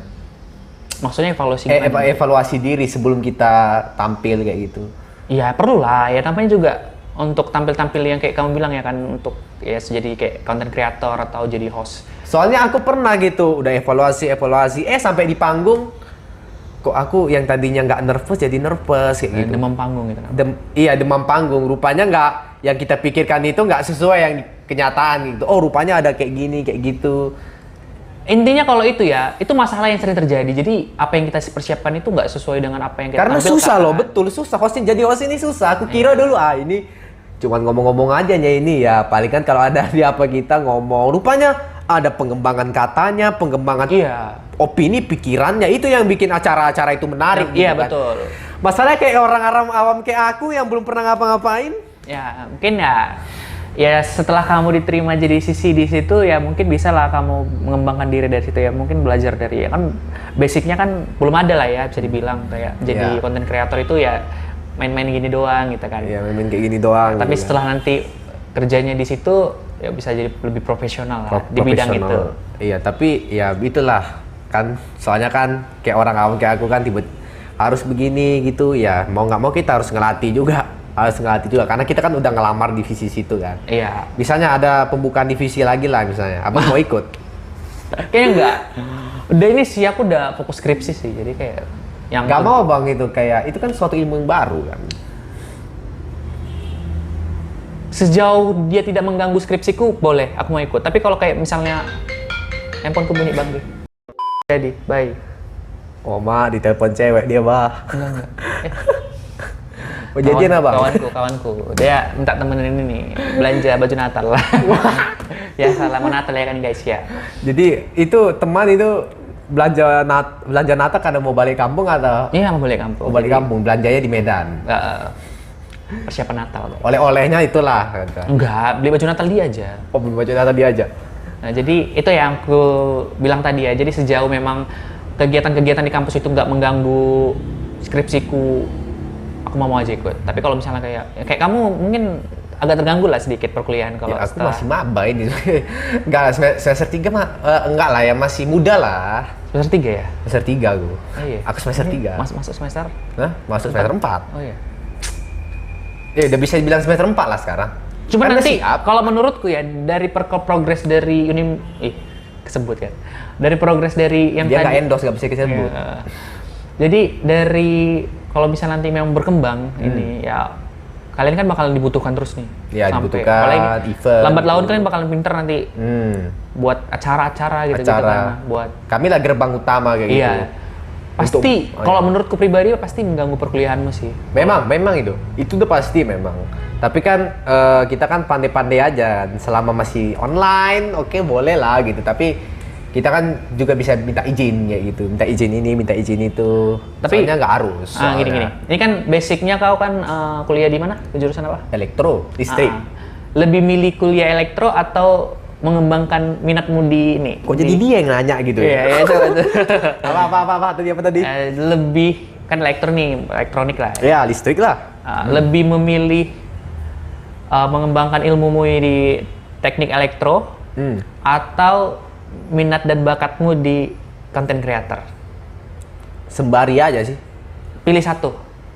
[SPEAKER 1] Maksudnya evaluasi
[SPEAKER 2] evaluasi diri sebelum kita tampil kayak gitu?
[SPEAKER 1] Iya perlu lah ya, namanya juga untuk tampil-tampil yang kayak kamu bilang ya kan, untuk ya jadi kayak content creator atau jadi host. Soalnya
[SPEAKER 2] aku pernah gitu, udah evaluasi, sampai di panggung, kok aku yang tadinya nggak nervous jadi nervous kayak gitu.
[SPEAKER 1] Demam panggung gitu.
[SPEAKER 2] Demam panggung. Rupanya nggak, yang kita pikirkan itu nggak sesuai yang kenyataan gitu. Oh rupanya ada kayak gini, kayak gitu.
[SPEAKER 1] Intinya kalau itu ya, itu masalah yang sering terjadi. Jadi apa yang kita persiapkan itu nggak sesuai dengan apa yang kita
[SPEAKER 2] tampilkan. Karena susah loh, betul susah. Jadi host ini susah. Aku kira dulu ini cuman ngomong-ngomong aja ini ya. Paling kan kalau ada di apa kita ngomong. Rupanya ada pengembangan katanya, pengembangan opini, pikirannya. Itu yang bikin acara-acara itu menarik.
[SPEAKER 1] Iya
[SPEAKER 2] gitu kan.
[SPEAKER 1] Betul.
[SPEAKER 2] Masalahnya kayak orang awam kayak aku yang belum pernah ngapa-ngapain.
[SPEAKER 1] Ya mungkin ya setelah kamu diterima jadi sisi di situ ya mungkin bisa lah kamu mengembangkan diri dari situ ya, mungkin belajar dari ya kan basicnya kan belum ada lah ya bisa dibilang kayak jadi content creator itu ya main-main gini doang gitu kan.
[SPEAKER 2] Iya main kayak gini doang.
[SPEAKER 1] Tapi
[SPEAKER 2] gitu
[SPEAKER 1] setelah nanti kerjanya di situ ya bisa jadi lebih profesional lah di bidang itu.
[SPEAKER 2] Iya tapi ya itulah kan, soalnya kan kayak orang awam kayak aku kan harus begini gitu ya, mau nggak mau kita harus ngelatih juga. Karena kita kan udah ngelamar divisi situ kan.
[SPEAKER 1] Iya.
[SPEAKER 2] Misalnya ada pembukaan divisi lagi lah misalnya, abang mau ikut?
[SPEAKER 1] Kayaknya enggak. Udah ini sih aku udah fokus skripsi sih, jadi kayak yang
[SPEAKER 2] nggak mau bang itu, kayak itu kan suatu ilmu yang baru kan.
[SPEAKER 1] Sejauh dia tidak mengganggu skripsiku boleh, aku mau ikut. Tapi kalau kayak misalnya handphoneku bunyi bang, jadi bye.
[SPEAKER 2] Oh mak ditelepon cewek dia bah.
[SPEAKER 1] Enggak.
[SPEAKER 2] Jadian apa?
[SPEAKER 1] Kawanku. Dia minta temenin ini nih, belanja baju Natal lah. Ya salah mau Natal ya kan guys ya.
[SPEAKER 2] Jadi itu teman itu belanja Natal karena mau balik kampung atau?
[SPEAKER 1] Iya mau balik kampung.
[SPEAKER 2] Mau balik kampung, belanjanya di Medan.
[SPEAKER 1] Persiapan Natal.
[SPEAKER 2] Oleh-olehnya itulah.
[SPEAKER 1] Enggak, beli baju Natal dia aja.
[SPEAKER 2] Oh beli baju Natal dia aja.
[SPEAKER 1] Nah jadi itu yang aku bilang tadi ya. Jadi sejauh memang kegiatan-kegiatan di kampus itu nggak mengganggu skripsiku, aku mau aja ikut. Tapi kalau misalnya kayak kamu mungkin agak terganggu lah sedikit perkuliahan kalau
[SPEAKER 2] Ya, aku
[SPEAKER 1] setelah
[SPEAKER 2] masih maba ini. Enggak lah, semester 3 mah enggak lah ya, masih muda lah.
[SPEAKER 1] semester 3 ya?
[SPEAKER 2] Semester 3 aku.
[SPEAKER 1] Oh iya.
[SPEAKER 2] Aku semester 3.
[SPEAKER 1] Masuk semester?
[SPEAKER 2] Hah? Masuk semester 4.
[SPEAKER 1] Oh iya.
[SPEAKER 2] Ya udah bisa dibilang semester 4 lah sekarang.
[SPEAKER 1] Cuma
[SPEAKER 2] Kan
[SPEAKER 1] nanti
[SPEAKER 2] siap.
[SPEAKER 1] kalau menurutku ya dari progres dari kesebut kan. Dari progres dari yang
[SPEAKER 2] Dia nggak
[SPEAKER 1] tadi.
[SPEAKER 2] endorse, nggak bisa disebut.
[SPEAKER 1] Iya. Jadi dari kalau bisa nanti memang berkembang ini ya kalian kan bakalan dibutuhkan terus nih.
[SPEAKER 2] Ya, dibutuhkan,
[SPEAKER 1] apalagi
[SPEAKER 2] event,
[SPEAKER 1] lambat laun
[SPEAKER 2] gitu.
[SPEAKER 1] kalian bakalan pinter nanti buat acara-acara gitu kan. Buat
[SPEAKER 2] Kami lah gerbang utama kayak gitu.
[SPEAKER 1] iya. Pasti
[SPEAKER 2] Untuk-
[SPEAKER 1] kalau menurutku pribadi pasti mengganggu perkuliahanmu sih.
[SPEAKER 2] Memang itu udah pasti memang. Tapi kan kita kan pandai-pandai aja. Selama masih online, oke boleh lah gitu. Tapi kita kan juga bisa minta izin kayak gitu. Minta izin ini, minta izin itu.
[SPEAKER 1] Tapi-
[SPEAKER 2] soalnya nggak harus.
[SPEAKER 1] Gini. Ini kan basicnya kau kan kuliah di mana? Jurusan apa?
[SPEAKER 2] Elektro, listrik.
[SPEAKER 1] Lebih milih kuliah elektro atau mengembangkan minatmu di ini?
[SPEAKER 2] Kok jadi dia yang nanya gitu
[SPEAKER 1] Iya,
[SPEAKER 2] ya?
[SPEAKER 1] itu.
[SPEAKER 2] apa tadi?
[SPEAKER 1] Lebih kan elektronik lah.
[SPEAKER 2] Ya listrik lah.
[SPEAKER 1] Lebih memilih mengembangkan ilmumu di teknik elektro atau minat dan bakatmu di content creator.
[SPEAKER 2] Sembari aja sih.
[SPEAKER 1] Pilih satu.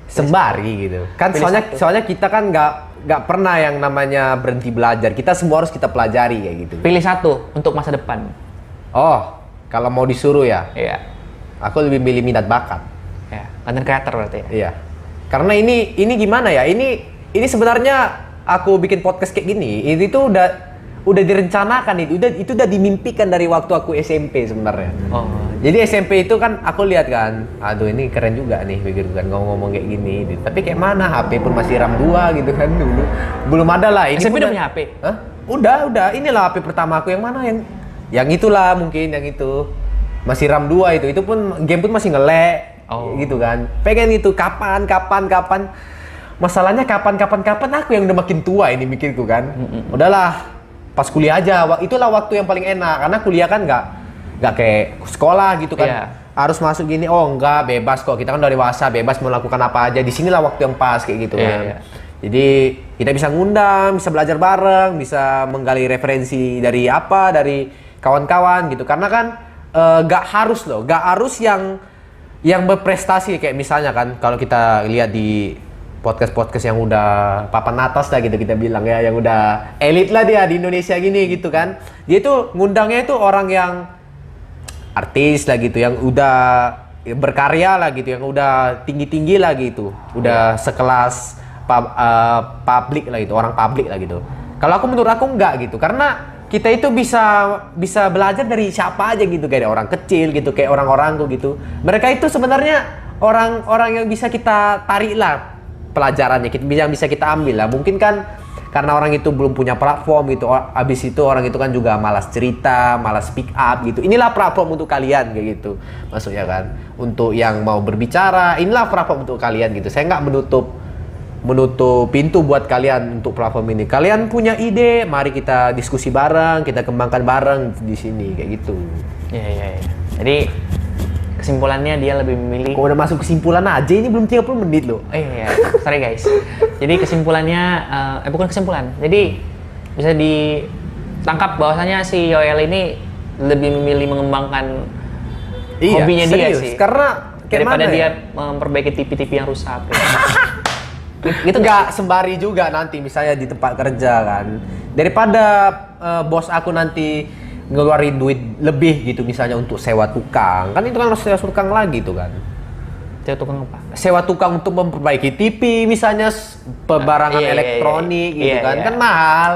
[SPEAKER 2] Sembari gitu. Kan
[SPEAKER 1] Pilih satu.
[SPEAKER 2] soalnya kita kan nggak pernah yang namanya berhenti belajar. Kita semua harus kita pelajari kayak gitu.
[SPEAKER 1] Pilih satu untuk masa depan.
[SPEAKER 2] Oh, kalau mau disuruh ya,
[SPEAKER 1] Iya.
[SPEAKER 2] aku lebih milih minat bakat.
[SPEAKER 1] Ya, content creator berarti ya.
[SPEAKER 2] Iya. Karena ini gimana ya? Ini sebenarnya aku bikin podcast kayak gini, ini tuh udah direncanakan itu udah dimimpikan dari waktu aku SMP sebenarnya.
[SPEAKER 1] Oh.
[SPEAKER 2] Jadi SMP itu kan aku lihat kan, aduh ini keren juga nih pikir kan ngomong kayak gini. Tapi kayak mana HP pun masih RAM 2 gitu kan dulu. Belum ada lah ini.
[SPEAKER 1] SMP
[SPEAKER 2] pun
[SPEAKER 1] udah punya HP?
[SPEAKER 2] Hah? Udah. Inilah HP pertama aku yang mana yang itulah mungkin yang itu. Masih RAM 2 itu. Itu pun game pun masih nge-lag gitu kan. Pengen itu kapan. Masalahnya kapan aku yang udah makin tua ini mikirku kan. Udahlah pas kuliah aja. Itulah waktu yang paling enak karena kuliah kan nggak kayak sekolah gitu kan.
[SPEAKER 1] Iya.
[SPEAKER 2] Harus masuk gini, oh enggak, bebas kok. Kita kan udah dewasa, bebas melakukan apa aja. Di sinilah waktu yang pas kayak gitu kan.
[SPEAKER 1] Iya.
[SPEAKER 2] Jadi kita bisa ngundang, bisa belajar bareng, bisa menggali referensi dari kawan-kawan gitu. Karena kan nggak harus yang berprestasi kayak misalnya kan kalau kita lihat di podcast yang udah papan atas lah gitu kita bilang ya, yang udah elit lah dia di Indonesia gini gitu kan. Dia tuh ngundangnya itu orang yang artis lah gitu, yang udah berkarya lah gitu, yang udah tinggi-tinggi lah gitu, udah sekelas publik lah gitu, orang publik lah gitu. Kalau menurut aku enggak gitu, karena kita itu bisa belajar dari siapa aja gitu, kayak orang kecil gitu, kayak orang-orangku gitu. Mereka itu sebenarnya orang-orang yang bisa kita tarik lah pelajarannya, yang bisa kita ambil lah. Mungkin kan karena orang itu belum punya platform gitu, abis itu orang itu kan juga malas cerita, malas speak up gitu. Inilah platform untuk kalian kayak gitu, maksudnya kan. Untuk yang mau berbicara, inilah platform untuk kalian gitu. Saya nggak menutup pintu buat kalian untuk platform ini. Kalian punya ide, mari kita diskusi bareng, kita kembangkan bareng di sini kayak gitu.
[SPEAKER 1] Iya. Jadi kesimpulannya dia lebih memilih.
[SPEAKER 2] Kok udah masuk kesimpulan aja, ini belum 30 menit loh.
[SPEAKER 1] Iya. Sorry guys. Jadi kesimpulannya, bukan kesimpulan. Jadi bisa ditangkap bahwasanya si Yoel ini lebih memilih mengembangkan hobinya dia
[SPEAKER 2] serius.
[SPEAKER 1] sih.
[SPEAKER 2] Karena
[SPEAKER 1] daripada
[SPEAKER 2] mana
[SPEAKER 1] dia
[SPEAKER 2] ya?
[SPEAKER 1] memperbaiki TV-TV yang rusak.
[SPEAKER 2] Gitu nggak sembari juga nanti misalnya di tempat kerja kan. Daripada bos aku nanti ngeluarin duit lebih gitu misalnya untuk sewa tukang. Kan itu kan harus sewa tukang lagi tuh kan.
[SPEAKER 1] Sewa tukang apa?
[SPEAKER 2] Sewa tukang untuk memperbaiki TV misalnya pebarangan elektronik gitu kan. Kan mahal.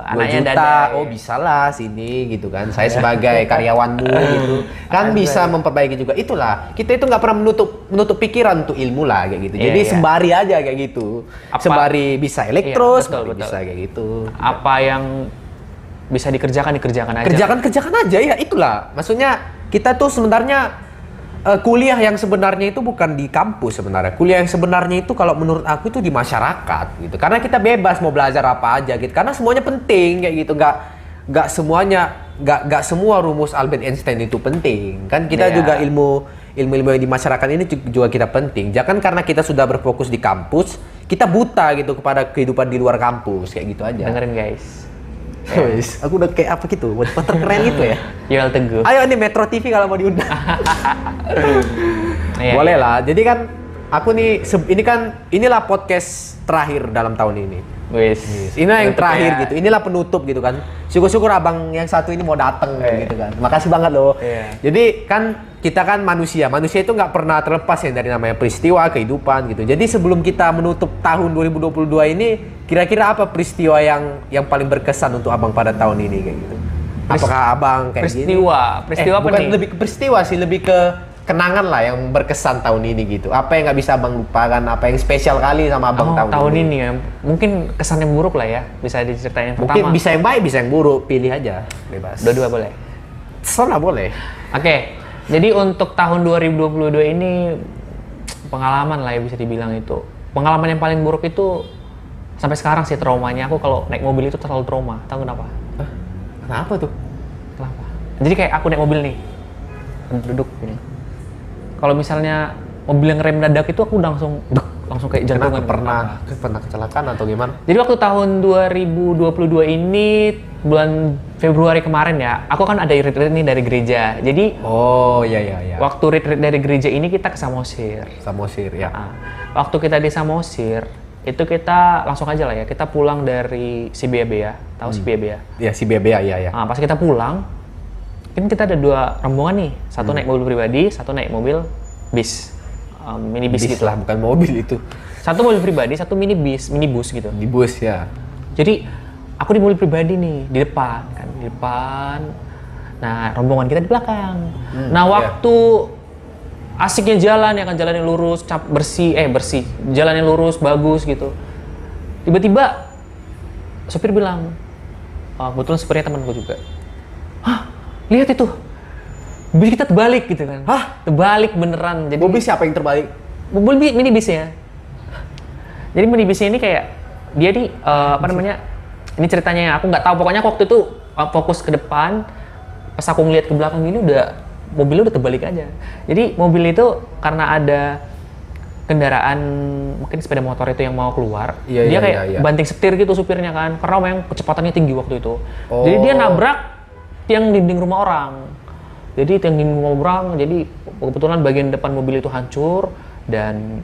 [SPEAKER 2] 2
[SPEAKER 1] anaknya
[SPEAKER 2] juta.
[SPEAKER 1] dada,
[SPEAKER 2] Oh bisa lah sini gitu kan. Saya sebagai karyawanmu gitu. Kan bisa memperbaiki juga. Itulah. Kita itu nggak pernah menutup pikiran untuk ilmu lah kayak gitu. Jadi sembari aja kayak gitu. Sembari bisa elektro, sembari bisa kayak gitu.
[SPEAKER 1] Apa yang bisa dikerjakan aja.
[SPEAKER 2] Kerjakan aja ya, itulah. Maksudnya kita tuh sebenarnya kuliah yang sebenarnya itu bukan di kampus sebenarnya. Kuliah yang sebenarnya itu kalau menurut aku itu di masyarakat gitu. Karena kita bebas mau belajar apa aja gitu. Karena semuanya penting kayak gitu. Nggak semua rumus Albert Einstein itu penting. Kan kita juga ilmu yang di masyarakat ini juga kita penting. Jangan karena kita sudah berfokus di kampus, kita buta gitu kepada kehidupan di luar kampus kayak gitu aja.
[SPEAKER 1] Dengerin guys.
[SPEAKER 2] Wes, aku udah kayak apa gitu, motivator keren gitu ya.
[SPEAKER 1] Yoel Teguh.
[SPEAKER 2] Ayo nih Metro TV kalau mau diundang.
[SPEAKER 1] Iya,
[SPEAKER 2] Boleh lah. Jadi kan aku nih inilah podcast terakhir dalam tahun ini.
[SPEAKER 1] Wis.
[SPEAKER 2] Ini yang terakhir
[SPEAKER 1] ya.
[SPEAKER 2] gitu. Inilah penutup gitu kan. Syukur-syukur abang yang satu ini mau datang gitu kan. Makasih banget loh.
[SPEAKER 1] Iya.
[SPEAKER 2] Jadi kan kita kan manusia. Manusia itu nggak pernah terlepas ya dari namanya peristiwa kehidupan gitu. Jadi sebelum kita menutup tahun 2022 ini, kira-kira apa peristiwa yang paling berkesan untuk abang pada tahun ini kayak gitu? Apakah abang kayak
[SPEAKER 1] peristiwa,
[SPEAKER 2] gini?
[SPEAKER 1] peristiwa apa
[SPEAKER 2] bukan
[SPEAKER 1] nih?
[SPEAKER 2] lebih ke peristiwa sih, lebih ke kenangan lah yang berkesan tahun ini gitu. Apa yang nggak bisa abang lupakan? Apa yang spesial kali sama abang tahun
[SPEAKER 1] ini ya. Mungkin kesan yang buruk lah ya. Bisa diceritain yang
[SPEAKER 2] Mungkin
[SPEAKER 1] pertama.
[SPEAKER 2] bisa yang baik, bisa yang buruk. Pilih aja, bebas.
[SPEAKER 1] Dua-dua boleh.
[SPEAKER 2] Terserah boleh.
[SPEAKER 1] Oke. Jadi untuk tahun 2022 ini pengalaman lah ya bisa dibilang itu. Pengalaman yang paling buruk itu sampai sekarang sih traumanya. Aku kalau naik mobil itu terlalu trauma. Tahu kenapa?
[SPEAKER 2] Hah? Kenapa tuh?
[SPEAKER 1] Kenapa? Jadi kayak aku naik mobil nih. Duduk gini. Kalau misalnya mobil yang rem mendadak itu aku langsung kayak jantungan.
[SPEAKER 2] Pernah kecelakaan atau gimana?
[SPEAKER 1] Jadi waktu tahun 2022 ini bulan Februari kemarin ya, aku kan ada retreat nih dari gereja. Jadi
[SPEAKER 2] Oh iya.
[SPEAKER 1] waktu retreat dari gereja ini kita ke Samosir.
[SPEAKER 2] Samosir ya.
[SPEAKER 1] Nah, waktu kita di Samosir itu kita langsung aja lah ya, kita pulang dari Sibiabea, tahu Sibiabea?
[SPEAKER 2] Iya si Bebea ya.
[SPEAKER 1] Nah, pas kita pulang, kan kita ada dua rombongan nih, satu naik mobil pribadi, satu naik mobil bis, minibus
[SPEAKER 2] Bis
[SPEAKER 1] gitu.
[SPEAKER 2] lah, bukan mobil itu.
[SPEAKER 1] Satu mobil pribadi, satu minibus gitu.
[SPEAKER 2] Di bus ya.
[SPEAKER 1] Jadi aku di mobil pribadi nih, di depan. Nah, rombongan kita di belakang. Nah, waktu asiknya jalan ya kan, jalan yang lurus, bersih, jalan yang lurus, bagus gitu. Tiba-tiba sopir bilang, kebetulan sopirnya temanku juga. Hah, lihat itu, bis kita terbalik gitu kan.
[SPEAKER 2] Hah?
[SPEAKER 1] Terbalik beneran. Jadi
[SPEAKER 2] Mobil siapa yang terbalik?
[SPEAKER 1] mobil minibusnya. Jadi minibusnya ini kayak dia nih ini ceritanya aku nggak tahu, pokoknya waktu itu fokus ke depan, pas aku ngeliat ke belakang ini mobilnya udah terbalik aja. Jadi mobil itu karena ada kendaraan mungkin sepeda motor itu yang mau keluar, dia kayak banting setir gitu supirnya kan, karena memang kecepatannya tinggi waktu itu. Jadi dia nabrak tiang dinding rumah orang. Jadi tiang dinding rumah orang, jadi kebetulan bagian depan mobil itu hancur dan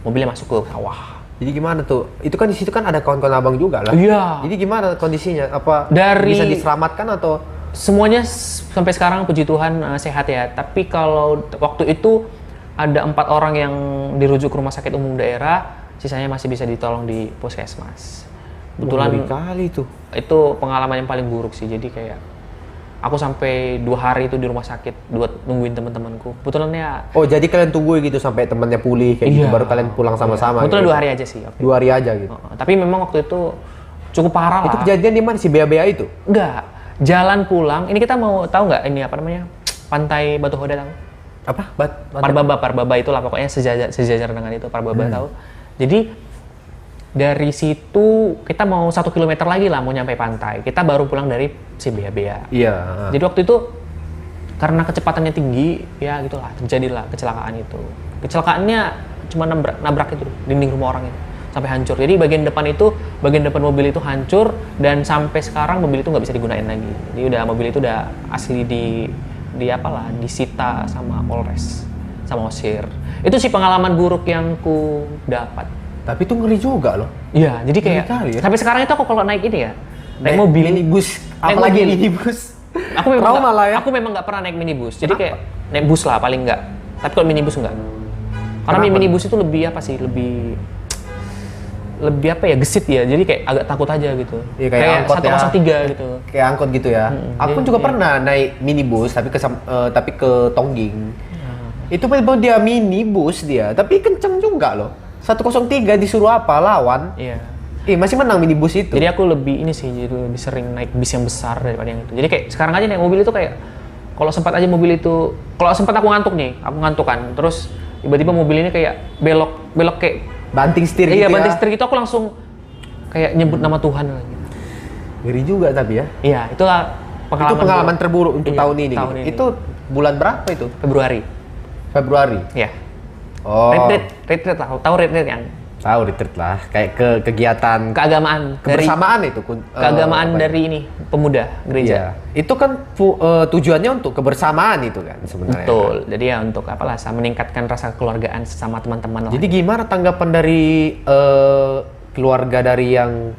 [SPEAKER 1] mobilnya masuk ke sawah.
[SPEAKER 2] Jadi gimana tuh? Itu kan di situ kan ada kawan-kawan abang juga lah.
[SPEAKER 1] Iya.
[SPEAKER 2] Jadi gimana kondisinya? Apa bisa diselamatkan atau?
[SPEAKER 1] Semuanya sampai sekarang puji Tuhan sehat ya. Tapi kalau waktu itu ada 4 orang yang dirujuk ke rumah sakit umum daerah, sisanya masih bisa ditolong di puskesmas. Kebetulan
[SPEAKER 2] kali tuh.
[SPEAKER 1] Itu pengalaman yang paling buruk sih. Jadi kayak aku sampai 2 hari itu di rumah sakit nungguin teman-temanku. Kebetulan ya.
[SPEAKER 2] Oh jadi kalian tunggu gitu sampai temannya pulih kayak gitu, baru kalian pulang sama-sama.
[SPEAKER 1] Kebetulan
[SPEAKER 2] gitu.
[SPEAKER 1] 2 hari aja sih.
[SPEAKER 2] 2 hari aja gitu.
[SPEAKER 1] Tapi memang waktu itu cukup parah lah.
[SPEAKER 2] Itu kejadian di mana si Bea itu?
[SPEAKER 1] Enggak. Jalan pulang. Ini kita mau tahu nggak ini apa namanya? Pantai Batu Hoda tahu?
[SPEAKER 2] Apa?
[SPEAKER 1] Parbaba itulah pokoknya sejajar dengan itu Parbaba tahu. Jadi dari situ kita mau 1 kilometer lagi lah mau nyampe pantai. Kita baru pulang dari Sibiabea.
[SPEAKER 2] Iya.
[SPEAKER 1] Jadi waktu itu karena kecepatannya tinggi, ya gitulah terjadilah kecelakaan itu. Kecelakaannya cuma nabrak itu dinding rumah orang itu sampai hancur. Jadi bagian depan mobil itu hancur dan sampai sekarang mobil itu nggak bisa digunain lagi. Jadi mobil itu udah asli disita sama Polres, sama Osir. Itu sih pengalaman buruk yang ku dapat.
[SPEAKER 2] Tapi itu ngeri juga loh.
[SPEAKER 1] Iya, jadi kayak
[SPEAKER 2] ya?
[SPEAKER 1] sampai sekarang itu aku kalau naik ini ya, naik mobil,
[SPEAKER 2] minibus,
[SPEAKER 1] naik
[SPEAKER 2] apalagi
[SPEAKER 1] mobil.
[SPEAKER 2] minibus.
[SPEAKER 1] Aku memang nggak pernah naik minibus. Jadi kayak naik bus lah paling nggak. Tapi kalau minibus enggak. Karena minibus itu lebih gesit ya. Jadi kayak agak takut aja gitu.
[SPEAKER 2] Iya, kayak angkot
[SPEAKER 1] 103 gitu.
[SPEAKER 2] Kayak angkot gitu ya. Aku juga pernah naik minibus tapi ke Tongging. Itu betul dia minibus dia, tapi kenceng juga loh. 103 disuruh apa? Lawan.
[SPEAKER 1] Iya.
[SPEAKER 2] Masih menang minibus itu.
[SPEAKER 1] Jadi aku lebih lebih sering naik bis yang besar daripada yang itu. Jadi kayak sekarang aja naik mobil itu kayak kalau sempat aku ngantuk kan. Terus tiba-tiba mobil ini kayak belok kayak
[SPEAKER 2] banting setir gitu.
[SPEAKER 1] Iya, banting setir gitu aku langsung kayak nyebut nama Tuhan gitu.
[SPEAKER 2] Ngeri juga tapi ya.
[SPEAKER 1] Iya, itulah
[SPEAKER 2] pengalaman terburuk untuk tahun ini.
[SPEAKER 1] Tahun ini.
[SPEAKER 2] Itu bulan berapa itu?
[SPEAKER 1] Februari.
[SPEAKER 2] Februari.
[SPEAKER 1] Iya.
[SPEAKER 2] Oh.
[SPEAKER 1] Retreat tahu retreat yang
[SPEAKER 2] Tahu retreat lah, kayak ke kegiatan
[SPEAKER 1] keagamaan dari
[SPEAKER 2] kebersamaan itu.
[SPEAKER 1] keagamaan
[SPEAKER 2] apa ya?
[SPEAKER 1] dari ini pemuda gereja.
[SPEAKER 2] Iya. Itu kan tujuannya untuk kebersamaan itu kan sebenarnya.
[SPEAKER 1] Betul. Jadi ya untuk apalah, meningkatkan rasa kekeluargaan sesama teman-teman lah.
[SPEAKER 2] Jadi gimana tanggapan dari keluarga dari yang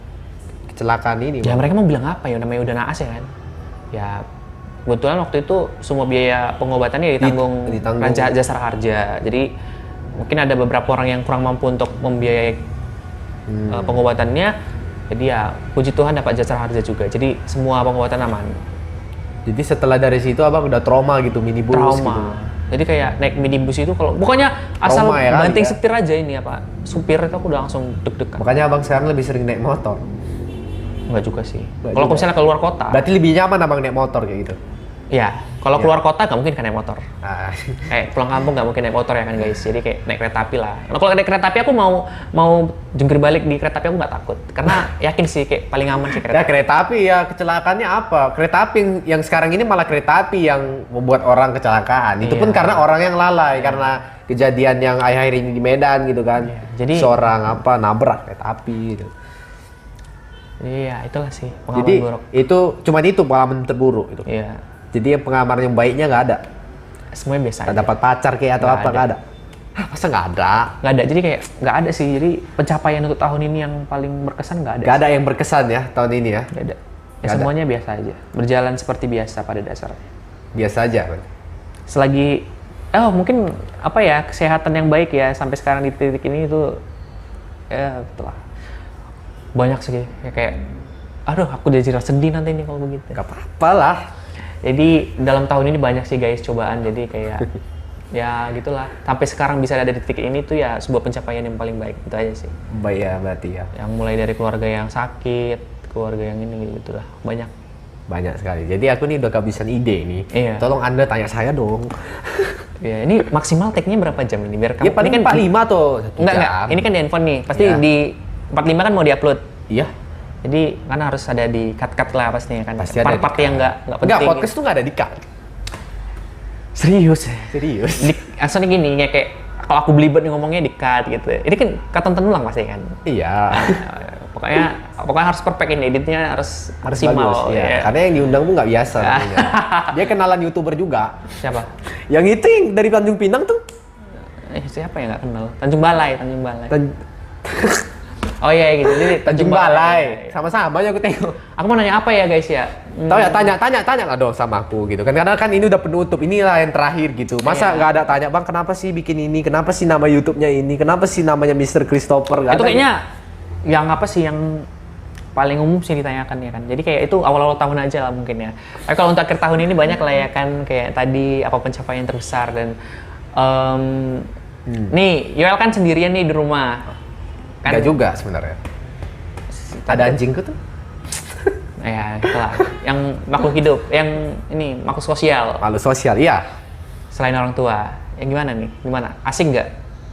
[SPEAKER 2] kecelakaan ini?
[SPEAKER 1] Ya
[SPEAKER 2] Bang?
[SPEAKER 1] mereka mau bilang apa ya, namanya udah naas ya kan. Ya kebetulan waktu itu semua biaya pengobatannya ditanggung
[SPEAKER 2] ditanggung.
[SPEAKER 1] Raja Jasara Harja. Jadi mungkin ada beberapa orang yang kurang mampu untuk membiayai pengobatannya. Jadi ya puji Tuhan dapat Jasara Harja juga. Jadi semua pengobatan aman.
[SPEAKER 2] Jadi setelah dari situ abang udah trauma gitu, minibus
[SPEAKER 1] Trauma.
[SPEAKER 2] gitu.
[SPEAKER 1] Jadi kayak naik minibus itu kalau pokoknya asal
[SPEAKER 2] Trauma ya kali
[SPEAKER 1] banting
[SPEAKER 2] ya.
[SPEAKER 1] setir aja ini apa supir itu aku udah langsung deg-degan.
[SPEAKER 2] Makanya abang sekarang lebih sering naik motor.
[SPEAKER 1] Enggak juga sih.
[SPEAKER 2] Nggak
[SPEAKER 1] Kalau
[SPEAKER 2] juga.
[SPEAKER 1] misalnya keluar kota,
[SPEAKER 2] Berarti lebih nyaman abang naik motor kayak gitu.
[SPEAKER 1] ya kalau keluar kota nggak mungkin kan naik motor.
[SPEAKER 2] Ah.
[SPEAKER 1] Kayak pulang kampung nggak mungkin naik motor ya kan guys. Jadi kayak naik kereta api lah. Nah, kalau naik kereta api aku mau jungkir balik di kereta api aku nggak takut. Karena yakin sih kayak paling aman sih kereta.
[SPEAKER 2] Ya kereta api ya kecelakaannya apa? Kereta api yang sekarang ini malah kereta api yang membuat orang kecelakaan. Itu pun
[SPEAKER 1] Iya.
[SPEAKER 2] karena orang yang lalai karena kejadian yang akhir-akhir ini di Medan gitu kan.
[SPEAKER 1] Iya. Jadi-
[SPEAKER 2] seorang nabrak kereta api gitu.
[SPEAKER 1] Iya itulah sih pengalaman
[SPEAKER 2] Jadi
[SPEAKER 1] buruk.
[SPEAKER 2] itu cuman itu pengalaman terburuk itu.
[SPEAKER 1] Iya.
[SPEAKER 2] Jadi yang pengalaman yang baiknya nggak ada.
[SPEAKER 1] Semuanya biasa
[SPEAKER 2] Nggak
[SPEAKER 1] aja.
[SPEAKER 2] dapat pacar kayak atau
[SPEAKER 1] Nggak
[SPEAKER 2] apa
[SPEAKER 1] ada.
[SPEAKER 2] nggak ada. Hah, masa nggak ada?
[SPEAKER 1] Nggak ada. Jadi kayak nggak ada sih. Jadi pencapaian untuk tahun ini yang paling berkesan nggak ada.
[SPEAKER 2] Nggak ada yang berkesan ya tahun ini ya.
[SPEAKER 1] Nggak ada. Ya,
[SPEAKER 2] Nggak ada.
[SPEAKER 1] semuanya biasa aja. Berjalan seperti biasa pada dasarnya.
[SPEAKER 2] Biasa aja.
[SPEAKER 1] Selagi mungkin apa ya, kesehatan yang baik ya sampai sekarang di titik ini itu ya betul lah. Banyak sih ya kayak aduh aku jadi sedih nanti nih kalau begitu.
[SPEAKER 2] Nggak apa-apa lah.
[SPEAKER 1] Jadi dalam tahun ini banyak sih guys cobaan, jadi kayak ya gitulah. Sampai sekarang bisa ada di titik ini tuh ya sebuah pencapaian yang paling baik, itu aja sih.
[SPEAKER 2] Baik ya berarti ya.
[SPEAKER 1] Yang mulai dari keluarga yang sakit, keluarga yang ini gitu lah, banyak.
[SPEAKER 2] Banyak sekali. Jadi aku nih udah kehabisan ide nih.
[SPEAKER 1] Iya.
[SPEAKER 2] Tolong Anda tanya saya dong.
[SPEAKER 1] Ya ini maksimal tag-nya berapa jam ini biar kamu?
[SPEAKER 2] Ya paling
[SPEAKER 1] ini kan
[SPEAKER 2] 45 tuh. 1
[SPEAKER 1] enggak.
[SPEAKER 2] jam.
[SPEAKER 1] Ini kan di handphone nih. Pasti
[SPEAKER 2] Iya.
[SPEAKER 1] di 45 kan mau diupload.
[SPEAKER 2] Iya.
[SPEAKER 1] Jadi kan harus ada di cut-cut lah pastinya kan.
[SPEAKER 2] Pasti ada
[SPEAKER 1] Part-part
[SPEAKER 2] di
[SPEAKER 1] yang
[SPEAKER 2] cut.
[SPEAKER 1] nggak penting.
[SPEAKER 2] Enggak, podcast tuh nggak ada di cut.
[SPEAKER 1] Serius.
[SPEAKER 2] Serius.
[SPEAKER 1] Asalnya gini ya kayak kalau aku belibet nih ngomongnya di cut gitu. Ini kan cut-tonton ulang pasti kan.
[SPEAKER 2] Iya.
[SPEAKER 1] Pokoknya harus perfect ini, editnya harus maksimal.
[SPEAKER 2] Bagus, ya.
[SPEAKER 1] Ya.
[SPEAKER 2] Karena yang diundang pun nggak biasa. namanya. Dia kenalan YouTuber juga.
[SPEAKER 1] Siapa?
[SPEAKER 2] Yang itu yang dari Tanjung Pinang tuh.
[SPEAKER 1] Siapa yang nggak kenal? Tanjung Balai.
[SPEAKER 2] Tan-
[SPEAKER 1] Oh iya gitu. Jadi
[SPEAKER 2] Tanjung Balai. Sama-sama aja aku tengok.
[SPEAKER 1] Aku mau nanya apa ya guys ya?
[SPEAKER 2] Tahu ya, tanya lah dong sama aku gitu kan. Karena kan ini udah penutup, inilah yang terakhir gitu. Masa
[SPEAKER 1] Iya.
[SPEAKER 2] nggak ada tanya, Bang, kenapa sih bikin ini? Kenapa sih nama YouTube-nya ini? Kenapa sih namanya Mr. Christopher? Nggak
[SPEAKER 1] Itu
[SPEAKER 2] ada.
[SPEAKER 1] kayaknya yang apa sih yang paling umum sih ditanyakan ya kan. Jadi kayak itu awal-awal tahun aja lah mungkin ya. Tapi kalau untuk akhir tahun ini banyak lah ya kan, kayak tadi apa pencapaian terbesar dan nih Yoel kan sendirian nih di rumah. Kan
[SPEAKER 2] Nggak juga sebenarnya. Ada anjingku tuh.
[SPEAKER 1] ya itulah yang makhluk hidup, yang ini makhluk sosial
[SPEAKER 2] Malu sosial, iya.
[SPEAKER 1] selain orang tua. Yang gimana nih? Gimana? Asik nggak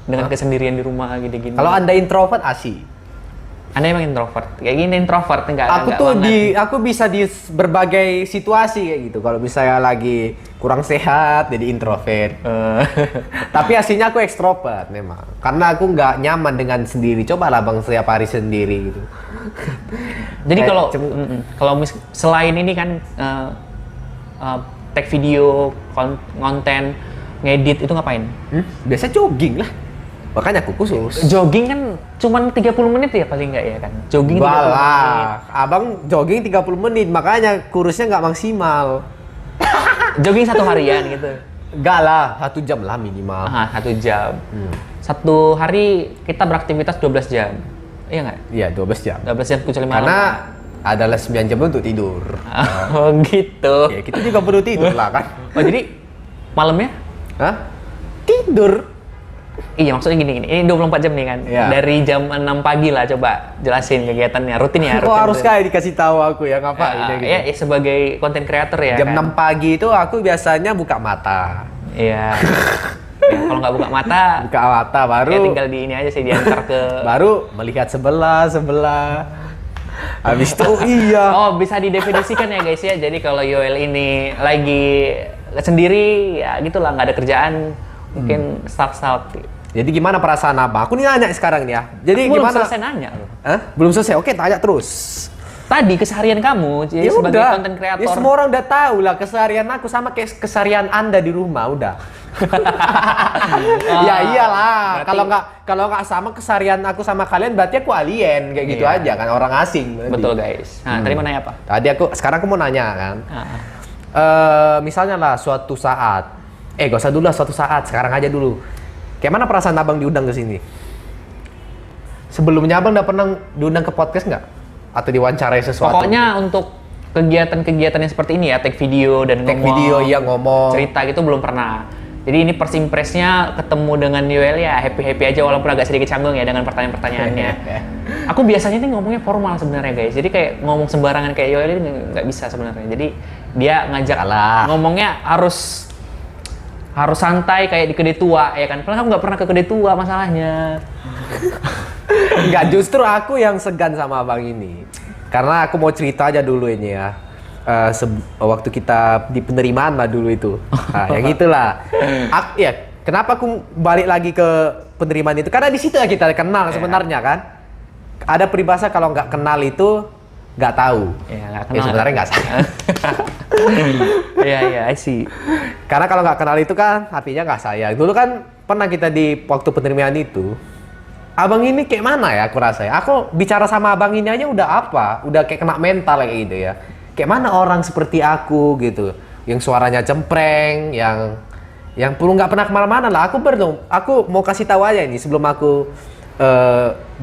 [SPEAKER 1] dengan kesendirian di rumah gini-gini?
[SPEAKER 2] Kalau Anda introvert, asik.
[SPEAKER 1] Anda emang introvert, kayak gini introvert enggak?
[SPEAKER 2] Aku tuh aku bisa di berbagai situasi kayak gitu. Kalau misalnya lagi kurang sehat jadi introvert. Tapi aslinya aku ekstrovert memang. Karena aku nggak nyaman dengan sendiri. Cobalah Bang setiap hari sendiri gitu.
[SPEAKER 1] Jadi
[SPEAKER 2] Kayak
[SPEAKER 1] kalau selain ini kan tag video, konten, ngedit itu ngapain?
[SPEAKER 2] Biasa jogging lah. Makanya aku khusus.
[SPEAKER 1] Jogging kan cuman 30 menit ya paling nggak ya kan? Jogging 30 menit.
[SPEAKER 2] Balah, abang jogging 30 menit, makanya kurusnya nggak maksimal.
[SPEAKER 1] Jogging satu harian gitu.
[SPEAKER 2] Enggak lah, 1 jam lah minimal.
[SPEAKER 1] Aha, 1 jam. Satu hari kita beraktivitas 12 jam. Iya nggak?
[SPEAKER 2] Iya, 12 jam.
[SPEAKER 1] 12 jam kecuali malam.
[SPEAKER 2] Karena adalah 9 jam untuk tidur.
[SPEAKER 1] Oh gitu.
[SPEAKER 2] Ya, kita juga perlu tidur lah kan.
[SPEAKER 1] Oh jadi malamnya?
[SPEAKER 2] Hah? Tidur.
[SPEAKER 1] Iya maksudnya gini, ini 24 jam nih kan?
[SPEAKER 2] Iya.
[SPEAKER 1] Dari jam 6 pagi lah coba jelasin kegiatannya, rutin ya?
[SPEAKER 2] Kok
[SPEAKER 1] rutin
[SPEAKER 2] harus
[SPEAKER 1] tuh.
[SPEAKER 2] kayak dikasih tahu aku ya ngapain gitu.
[SPEAKER 1] Ya sebagai konten creator ya
[SPEAKER 2] Jam
[SPEAKER 1] kan?
[SPEAKER 2] 6 pagi itu aku biasanya buka mata.
[SPEAKER 1] Iya. Ya, kalau nggak buka mata,
[SPEAKER 2] Buka mata baru
[SPEAKER 1] ya tinggal di ini aja sih diantar ke...
[SPEAKER 2] baru melihat sebelah. Habis itu iya.
[SPEAKER 1] Oh bisa didefinisikan ya guys ya, jadi kalau Yoel ini lagi sendiri ya gitulah nggak ada kerjaan, mungkin start
[SPEAKER 2] Jadi gimana perasaan abang? Aku nih nanya sekarang nih ya. Jadi
[SPEAKER 1] Aku belum
[SPEAKER 2] gimana?
[SPEAKER 1] selesai nanya loh.
[SPEAKER 2] Hah? Belum selesai. Oke, tanya terus.
[SPEAKER 1] Tadi keseharian kamu jadi
[SPEAKER 2] Ya
[SPEAKER 1] sebagai
[SPEAKER 2] udah.
[SPEAKER 1] konten kreator.
[SPEAKER 2] Ya semua orang udah tahu lah keseharian aku sama kayak keseharian Anda di rumah udah. Ya iyalah.
[SPEAKER 1] Berarti-
[SPEAKER 2] Kalau nggak sama keseharian aku sama kalian berarti aku alien kayak gitu
[SPEAKER 1] Iya.
[SPEAKER 2] aja kan orang asing. Berarti.
[SPEAKER 1] Betul guys. Nah, tadi mau nanya apa?
[SPEAKER 2] Sekarang aku mau nanya kan.
[SPEAKER 1] Ah.
[SPEAKER 2] Misalnya lah suatu saat, gak usah dulu lah suatu saat, sekarang aja dulu. Kayak mana perasaan abang diundang ke sini? Sebelumnya abang udah pernah diundang ke podcast nggak? Atau diwawancarai sesuatu?
[SPEAKER 1] Pokoknya untuk kegiatan-kegiatan yang seperti ini ya, take video dan
[SPEAKER 2] Take
[SPEAKER 1] ngomong,
[SPEAKER 2] video, iya ngomong.
[SPEAKER 1] cerita gitu belum pernah. Jadi ini first impress-nya ketemu dengan Yoel ya happy-happy aja walaupun agak sedikit canggung ya dengan pertanyaan-pertanyaannya. Aku biasanya nih ngomongnya formal sebenarnya guys. Jadi kayak ngomong sembarangan kayak Yoel ini nggak bisa sebenarnya. Jadi dia ngajak ngomongnya harus santai kayak di kedai tua ya kan. Padahal aku nggak pernah ke kedai tua masalahnya.
[SPEAKER 2] Enggak, justru aku yang segan sama abang ini. Karena aku mau cerita aja dulu ini ya. Waktu kita di penerimaan lah dulu itu. Nah, yang itulah. Kenapa aku balik lagi ke penerimaan itu? Karena di situ ya kita kenal sebenarnya kan. Ada peribahasa kalau nggak kenal itu nggak tahu.
[SPEAKER 1] Ya nggak
[SPEAKER 2] Ya
[SPEAKER 1] kenal.
[SPEAKER 2] sebenarnya nggak salah.
[SPEAKER 1] Iya, I see.
[SPEAKER 2] Karena kalau nggak kenal itu kan artinya nggak sayang. Dulu kan pernah kita di waktu penerimaan itu. Abang ini kayak mana ya aku rasa ya. Aku bicara sama abang ini aja udah apa? Udah kayak kena mental kayak gitu ya. Kayak mana orang seperti aku gitu. Yang suaranya cempreng, yang perlu nggak pernah kemana-mana lah. Aku mau kasih tahu aja ini sebelum aku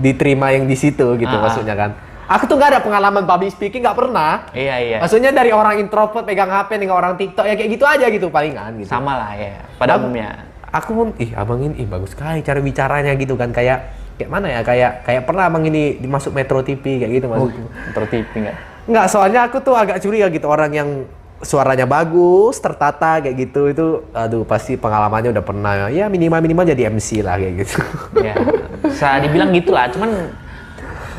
[SPEAKER 2] diterima yang di situ gitu maksudnya kan. Aku tuh nggak ada pengalaman public speaking, nggak pernah.
[SPEAKER 1] Iya.
[SPEAKER 2] Maksudnya dari orang introvert pegang HP dengan orang TikTok ya kayak gitu aja gitu palingan gitu.
[SPEAKER 1] Sama lah ya, pada umumnya.
[SPEAKER 2] Aku pun abang ini bagus sekali cara bicaranya gitu kan kayak mana ya kayak pernah abang ini dimasuk Metro TV kayak gitu maksudku.
[SPEAKER 1] Tertipu nggak?
[SPEAKER 2] Nggak, soalnya aku tuh agak curiga gitu orang yang suaranya bagus, tertata kayak gitu itu aduh pasti pengalamannya udah pernah ya minimal jadi MC lah kayak gitu.
[SPEAKER 1] Ya, bisa dibilang gitulah, cuman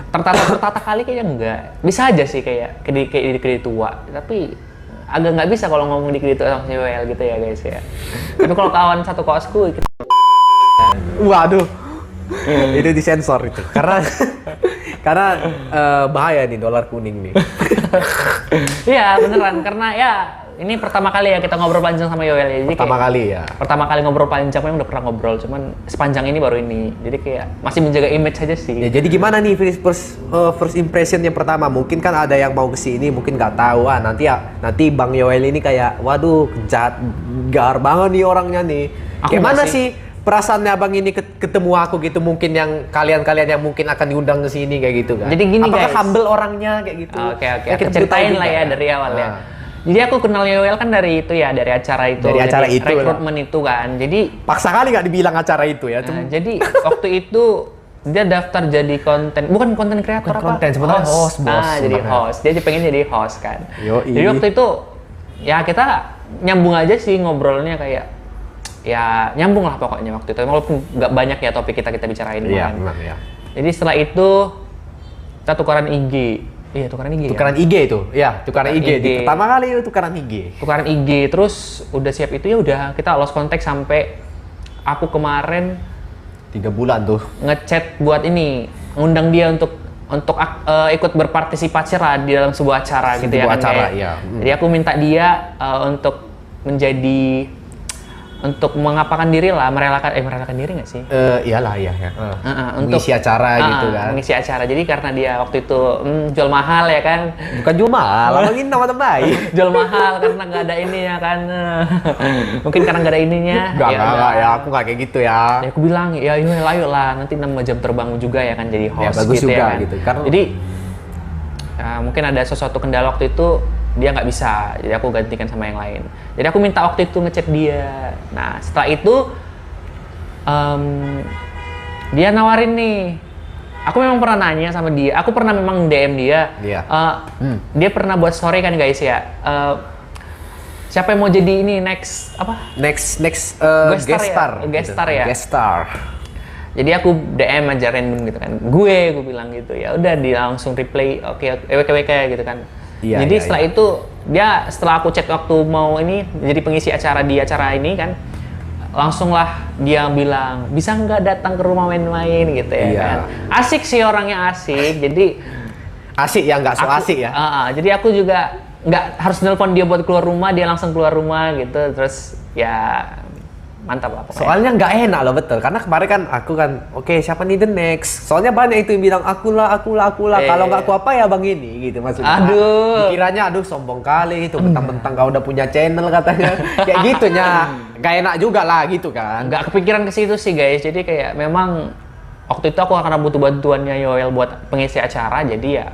[SPEAKER 1] tertata kali kayaknya enggak. Bisa aja sih kayak di kedai tua, tapi agak nggak bisa kalau ngomong di kedai tua sama si Yoel gitu ya guys ya. Tapi kalau kawan satu kosku ikut.
[SPEAKER 2] Waduh. Itu disensor itu. Karena bahaya nih dolar kuning nih.
[SPEAKER 1] Iya beneran karena ya ini pertama kali ya kita ngobrol panjang sama Yoel ya. Jadi pertama kali ngobrol panjang, memang udah pernah ngobrol, cuman sepanjang ini baru ini. Jadi kayak masih menjaga image aja sih.
[SPEAKER 2] Ya, jadi gimana nih first impression yang pertama? Mungkin kan ada yang mau kesini, mungkin nggak tahu. Nanti Bang Yoel ini kayak, waduh, jahat, gar banget nih orangnya nih. Kayak mana sih perasaannya abang ini ketemu aku gitu? Mungkin yang kalian yang mungkin akan diundang ke sini kayak gitu kan?
[SPEAKER 1] Jadi gini
[SPEAKER 2] apakah
[SPEAKER 1] guys.
[SPEAKER 2] humble orangnya kayak gitu?
[SPEAKER 1] Oke. Aku ceritain lah ya dari awal ya. Jadi aku kenal Yoel kan dari itu ya, dari acara itu.
[SPEAKER 2] Dari acara itu
[SPEAKER 1] rekrutmen itu kan. Jadi
[SPEAKER 2] paksa kali nggak dibilang acara itu ya.
[SPEAKER 1] jadi waktu itu dia daftar jadi bukan konten kreator apa?
[SPEAKER 2] Konten sebenarnya host, bos.
[SPEAKER 1] Jadi host. Dia pengen jadi host kan.
[SPEAKER 2] Yoi.
[SPEAKER 1] Jadi waktu itu ya kita nyambung aja sih ngobrolnya kayak ya nyambung lah pokoknya waktu itu. Walaupun nggak banyak ya topik kita bicarain.
[SPEAKER 2] Iya,
[SPEAKER 1] kan.
[SPEAKER 2] ya.
[SPEAKER 1] Jadi setelah itu kita tukaran IG. Iya, tukaran IG.
[SPEAKER 2] Tukaran
[SPEAKER 1] ya?
[SPEAKER 2] IG itu. Ya, tukaran IG. Pertama kali itu tukaran IG.
[SPEAKER 1] Tukaran IG, terus udah siap itu ya udah kita lost contact sampai aku kemarin
[SPEAKER 2] 3 bulan tuh.
[SPEAKER 1] ngechat buat ini, ngundang dia untuk ikut berpartisipasi lah di dalam sebuah acara gitu ya kan.
[SPEAKER 2] Acara, iya.
[SPEAKER 1] Jadi aku minta dia untuk untuk mengapakan diri lah, merelakan diri nggak sih?
[SPEAKER 2] Iyalah ya.
[SPEAKER 1] Untuk
[SPEAKER 2] mengisi acara gitu kan.
[SPEAKER 1] Mengisi acara. Jadi karena dia waktu itu jual mahal ya kan.
[SPEAKER 2] Bukan jual mahal, abang ini nama baik.
[SPEAKER 1] Jual mahal karena nggak ada ininya kan. Mungkin karena nggak ada ininya.
[SPEAKER 2] Enggak, ya aku nggak kayak gitu ya.
[SPEAKER 1] Ya aku bilang, ya ayo lah, nanti 6 jam terbang juga ya kan jadi host
[SPEAKER 2] Ya, bagus
[SPEAKER 1] gitu
[SPEAKER 2] juga,
[SPEAKER 1] ya kan.
[SPEAKER 2] gitu. Karena
[SPEAKER 1] Jadi mungkin ada sesuatu kendala waktu itu dia nggak bisa, jadi aku gantikan sama yang lain. Jadi aku minta waktu itu ngechat dia. Nah setelah itu dia nawarin nih. Aku memang pernah nanya sama dia. Aku pernah memang DM dia. Dia pernah buat story kan guys ya. Siapa yang mau jadi ini next
[SPEAKER 2] Next
[SPEAKER 1] guest star ya.
[SPEAKER 2] Guest star.
[SPEAKER 1] Jadi aku DM aja random gitu kan. Gue bilang gitu. Ya udah dia langsung reply oke WK gitu kan.
[SPEAKER 2] Iya,
[SPEAKER 1] jadi
[SPEAKER 2] iya,
[SPEAKER 1] setelah itu dia setelah aku chat waktu mau ini jadi pengisi acara di acara ini kan langsung lah dia bilang bisa nggak datang ke rumah main-main gitu ya
[SPEAKER 2] Iya.
[SPEAKER 1] kan. Asik sih orangnya asik, jadi
[SPEAKER 2] Asik ya, nggak so asik ya.
[SPEAKER 1] jadi aku juga nggak harus nelpon dia buat keluar rumah, dia langsung keluar rumah gitu, terus ya mantap lah pokoknya.
[SPEAKER 2] Soalnya nggak enak loh, betul. Karena kemarin kan aku kan, oke, siapa nih the next? Soalnya banyak itu yang bilang akulah. Kalau nggak aku apa ya bang ini gitu maksudnya.
[SPEAKER 1] Aduh.
[SPEAKER 2] Dikiranya aduh sombong kali itu, mentang-mentang kau udah punya channel katanya. Kayak gitunya. Nggak enak juga lah gitu kan.
[SPEAKER 1] Nggak kepikiran ke situ sih guys, jadi kayak memang waktu itu aku karena butuh bantuannya Yoel buat pengisi acara, jadi ya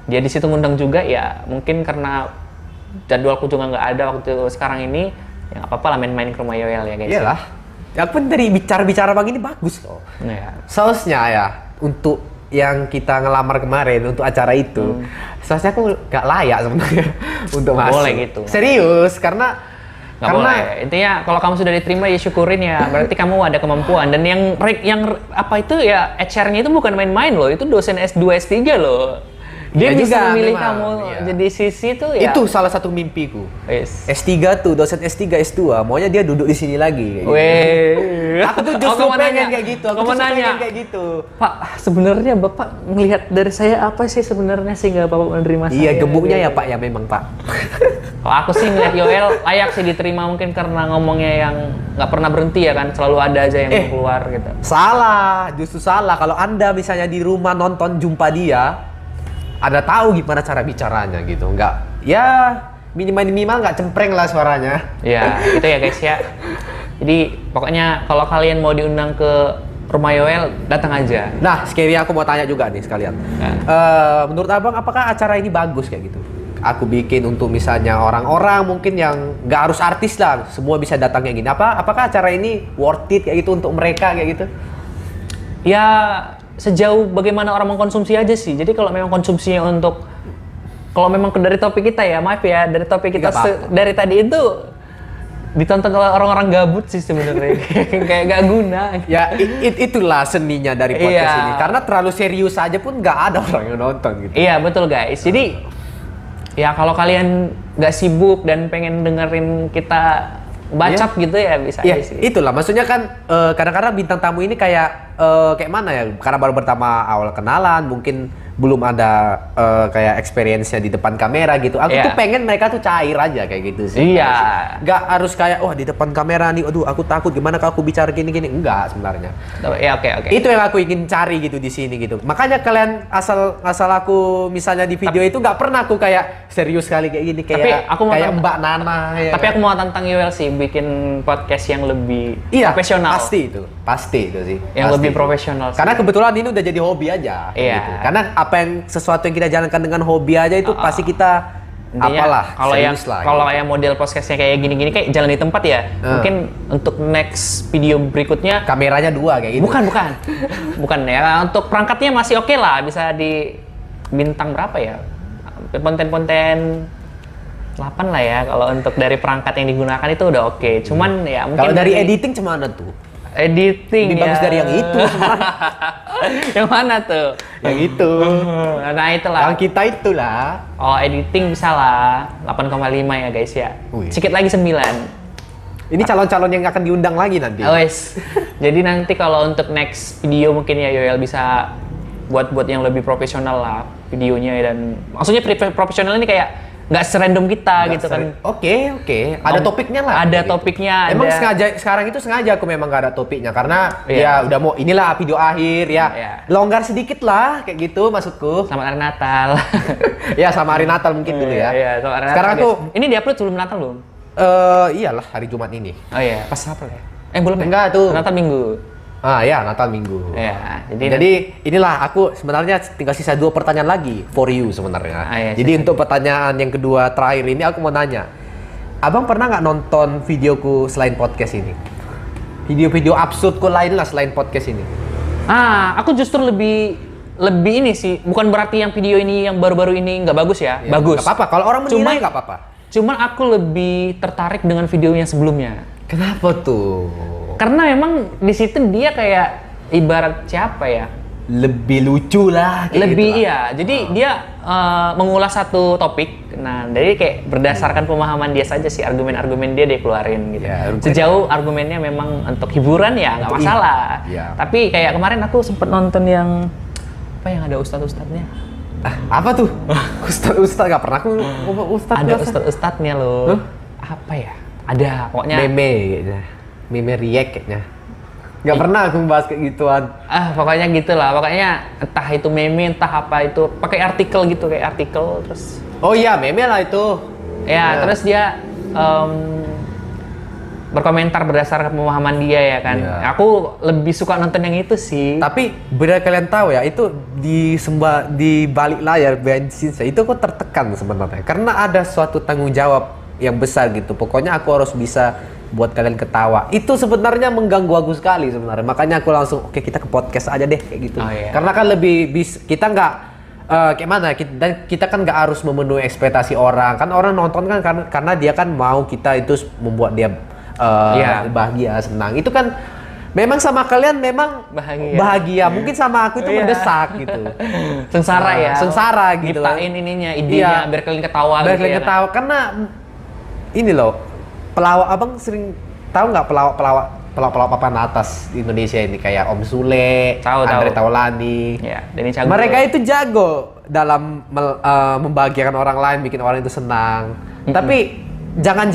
[SPEAKER 1] dia di situ ngundang juga ya, mungkin karena jadwalku juga nggak ada waktu sekarang ini, ya nggak apa-apa lah main-main ke rumah Yoel ya guys.
[SPEAKER 2] Iyalah. Ya pun dari bicara-bicara bang ini bagus loh.
[SPEAKER 1] Ya.
[SPEAKER 2] Seharusnya ya untuk yang kita ngelamar kemarin untuk acara itu, seharusnya aku nggak layak sebenarnya untuk masuk.
[SPEAKER 1] Boleh gitu.
[SPEAKER 2] Serius, karena
[SPEAKER 1] Nggak boleh. Intinya kalau kamu sudah diterima ya syukurin ya. Berarti kamu ada kemampuan. Dan yang apa itu ya HR-nya itu bukan main-main loh. Itu dosen S2 S3 loh. Dia
[SPEAKER 2] Iya
[SPEAKER 1] bisa
[SPEAKER 2] juga,
[SPEAKER 1] memilih
[SPEAKER 2] memang,
[SPEAKER 1] kamu
[SPEAKER 2] iya.
[SPEAKER 1] jadi sisi tuh ya.
[SPEAKER 2] itu salah satu mimpiku.
[SPEAKER 1] Yes.
[SPEAKER 2] S3 tuh, dosen S3, S2, maunya dia duduk di sini lagi. Kayak gitu.
[SPEAKER 1] Weh.
[SPEAKER 2] Aku tuh justru pengen kayak gitu. Aku
[SPEAKER 1] Kamu
[SPEAKER 2] justru
[SPEAKER 1] nanya.
[SPEAKER 2] pengen kayak gitu.
[SPEAKER 1] Pak, sebenarnya Bapak ngelihat dari saya apa sih sebenarnya sehingga Bapak menerima saya?
[SPEAKER 2] Iya, gemuknya ya Pak ya memang Pak.
[SPEAKER 1] Kalau aku sih ngeliat Yoel layak sih diterima mungkin karena ngomongnya yang nggak pernah berhenti ya kan, selalu ada aja yang mau keluar gitu.
[SPEAKER 2] Salah, justru salah. Kalau Anda misalnya di rumah nonton jumpa dia, Anda tahu gimana cara bicaranya gitu. Enggak, ya minimal nggak cempreng lah suaranya.
[SPEAKER 1] Ya, itu ya guys ya. Jadi pokoknya kalau kalian mau diundang ke rumah Yoel, datang aja.
[SPEAKER 2] Nah, sekiranya aku mau tanya juga nih sekalian. Menurut abang, apakah acara ini bagus kayak gitu? Aku bikin untuk misalnya orang-orang mungkin yang nggak harus artis lah, semua bisa datang kayak gini. Apakah acara ini worth it kayak gitu untuk mereka kayak gitu?
[SPEAKER 1] Ya sejauh bagaimana orang mengkonsumsi aja sih. Jadi kalau memang konsumsinya untuk, kalau memang dari topik kita ya, maaf ya, dari topik kita
[SPEAKER 2] Nggak apa-apa.
[SPEAKER 1] dari tadi itu ditonton oleh orang-orang gabut sih sebenarnya. Kayak gak guna.
[SPEAKER 2] Ya itulah seninya dari podcast
[SPEAKER 1] Iya.
[SPEAKER 2] ini. Karena terlalu serius aja pun nggak ada orang yang nonton gitu.
[SPEAKER 1] Iya betul guys. Jadi ya kalau kalian nggak sibuk dan pengen dengerin kita bacot gitu ya bisa
[SPEAKER 2] Iya,
[SPEAKER 1] aja sih.
[SPEAKER 2] itulah maksudnya kan kadang-kadang bintang tamu ini kayak mana ya? Karena baru pertama awal kenalan, mungkin belum ada kayak experience-nya di depan kamera gitu. Aku
[SPEAKER 1] Iya.
[SPEAKER 2] tuh pengen mereka tuh cair aja kayak gitu sih.
[SPEAKER 1] Iya.
[SPEAKER 2] Nggak harus kayak wah di depan kamera nih, aduh aku takut gimana kalau aku bicara gini-gini. Enggak sebenarnya.
[SPEAKER 1] Ya oke.
[SPEAKER 2] Itu yang aku ingin cari gitu di sini gitu. Makanya kalian asal aku misalnya di video itu nggak pernah aku kayak serius sekali kayak gini
[SPEAKER 1] Tapi
[SPEAKER 2] kayak
[SPEAKER 1] aku mau
[SPEAKER 2] kayak
[SPEAKER 1] tantang-
[SPEAKER 2] Mbak Nana ya.
[SPEAKER 1] Tapi
[SPEAKER 2] kan?
[SPEAKER 1] aku mau tantang Yoel sih bikin podcast yang lebih
[SPEAKER 2] Iya,
[SPEAKER 1] profesional.
[SPEAKER 2] pasti itu sih.
[SPEAKER 1] Yang
[SPEAKER 2] Pasti.
[SPEAKER 1] lebih profesional sih.
[SPEAKER 2] Karena kebetulan ini udah jadi hobi aja.
[SPEAKER 1] Iya.
[SPEAKER 2] Gitu. Karena apa yang sesuatu yang kita jalankan dengan hobi aja itu pasti kita
[SPEAKER 1] Intinya,
[SPEAKER 2] apalah
[SPEAKER 1] kalau yang
[SPEAKER 2] serius lah.
[SPEAKER 1] kalau
[SPEAKER 2] gitu.
[SPEAKER 1] yang model podcastnya kayak gini-gini kayak jalan di tempat ya. Mungkin untuk next video berikutnya
[SPEAKER 2] Kameranya 2 kayak gitu.
[SPEAKER 1] bukan ya. Untuk perangkatnya masih oke lah, bisa di bintang berapa ya? Konten-konten 8 lah ya. Kalau untuk dari perangkat yang digunakan itu udah oke. Cuman ya mungkin
[SPEAKER 2] Kalau dari editing cemana tuh?
[SPEAKER 1] editing
[SPEAKER 2] Lebih
[SPEAKER 1] ya.
[SPEAKER 2] bagus dari yang itu sebenarnya.
[SPEAKER 1] Yang mana tuh?
[SPEAKER 2] Yang itu.
[SPEAKER 1] Nah itulah.
[SPEAKER 2] Yang kita itulah.
[SPEAKER 1] Oh editing bisa lah 8,5 ya guys ya.
[SPEAKER 2] Wih.
[SPEAKER 1] Sedikit lagi 9.
[SPEAKER 2] Ini calon-calon yang akan diundang lagi nanti.
[SPEAKER 1] Wes. Jadi nanti kalau untuk next video mungkin ya Yoel bisa buat yang lebih profesional lah videonya, dan maksudnya profesional ini kayak nggak serandom kita gitu kan.
[SPEAKER 2] Oke. Ada topiknya lah.
[SPEAKER 1] Ada
[SPEAKER 2] Gitu.
[SPEAKER 1] topiknya.
[SPEAKER 2] Emang
[SPEAKER 1] ada.
[SPEAKER 2] sengaja sekarang itu sengaja aku memang gak ada topiknya karena
[SPEAKER 1] Iya.
[SPEAKER 2] ya udah mau inilah video akhir ya.
[SPEAKER 1] Iya.
[SPEAKER 2] Longgar sedikit lah kayak gitu maksudku.
[SPEAKER 1] Selamat hari Natal.
[SPEAKER 2] Ya sama hari Natal mungkin dulu ya.
[SPEAKER 1] Iya, selamat hari Natal.
[SPEAKER 2] Sekarang aku
[SPEAKER 1] guys. Ini diupload sebelum Natal belum?
[SPEAKER 2] iyalah hari Jumat ini.
[SPEAKER 1] Oh iya, pas Natal ya? Belum ya?
[SPEAKER 2] Enggak tuh.
[SPEAKER 1] Natal Minggu.
[SPEAKER 2] Ah ya Natal Minggu.
[SPEAKER 1] Iya,
[SPEAKER 2] Jadi inilah aku sebenarnya tinggal sisa 2 pertanyaan lagi for you sebenarnya.
[SPEAKER 1] Ah, iya,
[SPEAKER 2] Jadi untuk pertanyaan yang kedua terakhir ini aku mau nanya, abang pernah nggak nonton videoku selain podcast ini? Video-video absurdku lain lah selain podcast ini.
[SPEAKER 1] Aku justru lebih ini sih, bukan berarti yang video ini yang baru-baru ini nggak bagus ya, bagus.
[SPEAKER 2] Nggak apa-apa. Kalau orang menilai nggak apa-apa.
[SPEAKER 1] Cuman aku lebih tertarik dengan video yang sebelumnya.
[SPEAKER 2] Kenapa tuh?
[SPEAKER 1] Karena memang di situ dia kayak ibarat siapa ya?
[SPEAKER 2] Lebih lucu lah. kayak
[SPEAKER 1] Lebih
[SPEAKER 2] gitu lah.
[SPEAKER 1] iya. Jadi dia mengulas satu topik. Nah, jadi kayak berdasarkan pemahaman dia saja sih, argumen-argumen dia keluarin gitu.
[SPEAKER 2] Ya,
[SPEAKER 1] Sejauh argumennya memang untuk hiburan ya nggak masalah.
[SPEAKER 2] Iya.
[SPEAKER 1] Tapi kayak kemarin aku sempet nonton yang apa yang ada ustadz-ustadznya.
[SPEAKER 2] Apa tuh? Ustadz nggak pernah aku ustadz.
[SPEAKER 1] Ada ustadz-ustadznya loh. Apa ya? Ada pokoknya.
[SPEAKER 2] Meme kayaknya. Meme react kayaknya. Nggak pernah aku bahas kayak gituan.
[SPEAKER 1] Pokoknya gitulah. Pokoknya entah itu meme, entah apa itu. Pakai artikel gitu, kayak artikel terus.
[SPEAKER 2] Oh iya, meme lah itu.
[SPEAKER 1] Ya, terus dia berkomentar berdasarkan pemahaman dia ya kan.
[SPEAKER 2] Iya.
[SPEAKER 1] Aku lebih suka nonton yang itu sih.
[SPEAKER 2] Tapi benar kalian tahu ya, itu di balik layar behind scenes itu kok tertekan sebenarnya. Karena ada suatu tanggung jawab yang besar gitu. Pokoknya aku harus bisa buat kalian ketawa. Itu sebenarnya mengganggu aku sekali sebenarnya. Makanya aku langsung oke, kita ke podcast aja deh kayak gitu.
[SPEAKER 1] Oh, iya.
[SPEAKER 2] Karena kan kita nggak kayak mana dan kita kan nggak harus memenuhi ekspektasi orang. Kan orang nonton kan karena dia kan mau kita itu membuat dia bahagia, senang. Itu kan memang sama kalian memang bahagia. Mungkin sama aku itu mendesak gitu.
[SPEAKER 1] Sengsara ya.
[SPEAKER 2] Sengsara gitu.
[SPEAKER 1] Nyiptain ininya, idenya biar kalian ketawa
[SPEAKER 2] biar
[SPEAKER 1] gitu
[SPEAKER 2] kalian
[SPEAKER 1] ya.
[SPEAKER 2] ketawa karena ini loh, pelawak abang sering tahu nggak pelawak papan atas di Indonesia ini kayak Om Sule, Andre Taulani.
[SPEAKER 1] Ya, Denny Cagur.
[SPEAKER 2] Mereka itu jago dalam membahagiakan orang lain, bikin orang itu senang. Tapi jangan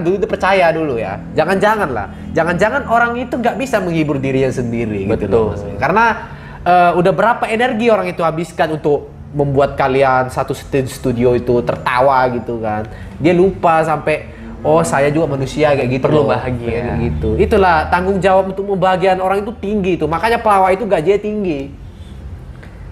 [SPEAKER 2] dulu itu percaya dulu ya. Jangan orang itu nggak bisa menghibur dirinya sendiri.
[SPEAKER 1] Betul.
[SPEAKER 2] Gitu loh, maksudnya. Karena udah berapa energi orang itu habiskan untuk membuat kalian satu studio itu tertawa gitu kan. Dia lupa sampai saya juga manusia kayak gitu.
[SPEAKER 1] Perlu bahagia.
[SPEAKER 2] Kayak gitu. Itulah tanggung jawab untuk membahagiakan orang itu tinggi itu. Makanya pelawak itu gajinya tinggi.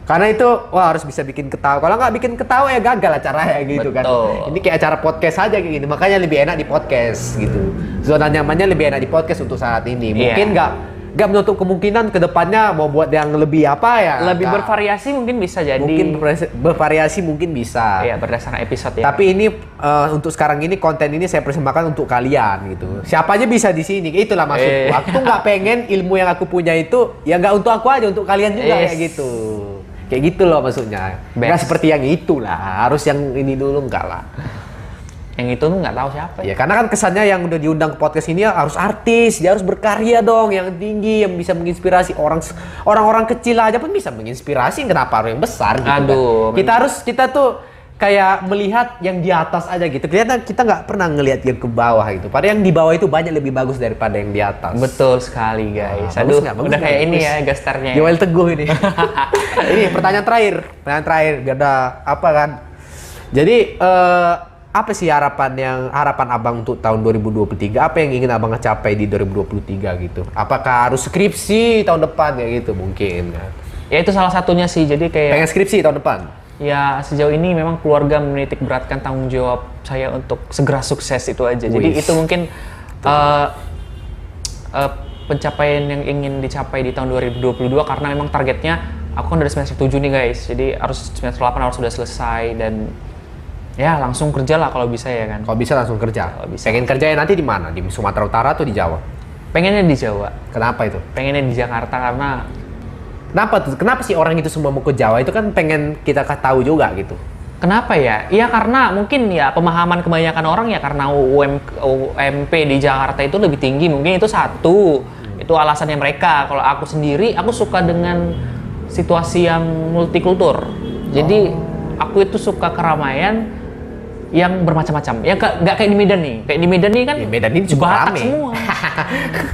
[SPEAKER 2] Karena itu harus bisa bikin ketawa. Kalau nggak bikin ketawa ya gagal acaranya gitu. Betul. Kan. Ini kayak acara podcast aja kayak gini. Makanya lebih enak di podcast gitu. Zona nyamannya lebih enak di podcast untuk saat ini. Mungkin nggak menutup kemungkinan kedepannya mau buat yang lebih apa ya.
[SPEAKER 1] Lebih bervariasi mungkin bisa jadi.
[SPEAKER 2] Mungkin bervariasi mungkin bisa.
[SPEAKER 1] Iya, berdasarkan episode ya.
[SPEAKER 2] Tapi ini untuk sekarang ini konten ini saya persembahkan untuk kalian gitu. Siapa aja bisa di sini. Itulah maksudku. Aku tuh nggak pengen ilmu yang aku punya itu ya nggak untuk aku aja, untuk kalian juga kayak gitu. Kayak gitu loh maksudnya. Nggak seperti yang itulah. Harus yang ini dulu enggak lah.
[SPEAKER 1] Yang itu nggak tahu siapa.
[SPEAKER 2] Ya karena kan kesannya yang udah diundang ke podcast ini harus artis, dia harus berkarya dong, yang tinggi, yang bisa menginspirasi orang-orang kecil aja pun bisa menginspirasi. Kenapa harus yang besar gitu?
[SPEAKER 1] Aduh.
[SPEAKER 2] Kan? Kita tuh kayak melihat yang di atas aja gitu. Kelihatan kita nggak pernah ngelihat yang ke bawah gitu. Padahal yang di bawah itu banyak lebih bagus daripada yang di atas.
[SPEAKER 1] Betul sekali guys.
[SPEAKER 2] Bagus
[SPEAKER 1] udah kayak ini ya gastarnya.
[SPEAKER 2] Joel Teguh ini. Ini pertanyaan terakhir biar ada apa kan? Jadi apa sih harapan abang untuk tahun 2023? Apa yang ingin abang capai di 2023 gitu? Apakah harus skripsi tahun depan ya gitu mungkin kan?
[SPEAKER 1] Ya itu salah satunya sih. Jadi kayak
[SPEAKER 2] pengen skripsi tahun depan.
[SPEAKER 1] Ya sejauh ini memang keluarga menitik beratkan tanggung jawab saya untuk segera sukses itu aja. Jadi itu mungkin pencapaian yang ingin dicapai di tahun 2022 karena memang targetnya aku kan dari semester 7 nih guys. Jadi harus semester 8 harus sudah selesai dan ya langsung kerja lah kalau bisa ya kan.
[SPEAKER 2] Kalau bisa langsung kerja. Pengen kerjanya nanti di mana? Di Sumatera Utara atau di Jawa?
[SPEAKER 1] Pengennya di Jawa.
[SPEAKER 2] Kenapa itu?
[SPEAKER 1] Pengennya di Jakarta karena
[SPEAKER 2] Kenapa sih orang itu semua mau ke Jawa? Itu kan pengen kita tahu juga gitu.
[SPEAKER 1] Kenapa ya? Iya karena mungkin ya pemahaman kebanyakan orang ya karena UMP di Jakarta itu lebih tinggi. Mungkin itu satu. Itu alasannya mereka. Kalau aku sendiri, aku suka dengan situasi yang multikultur. Jadi aku itu suka keramaian yang bermacam-macam. Yang nggak kayak di Medan nih. Kayak di Medan nih kan.
[SPEAKER 2] Di Medan ini cukup
[SPEAKER 1] Batak
[SPEAKER 2] rame.
[SPEAKER 1] semua.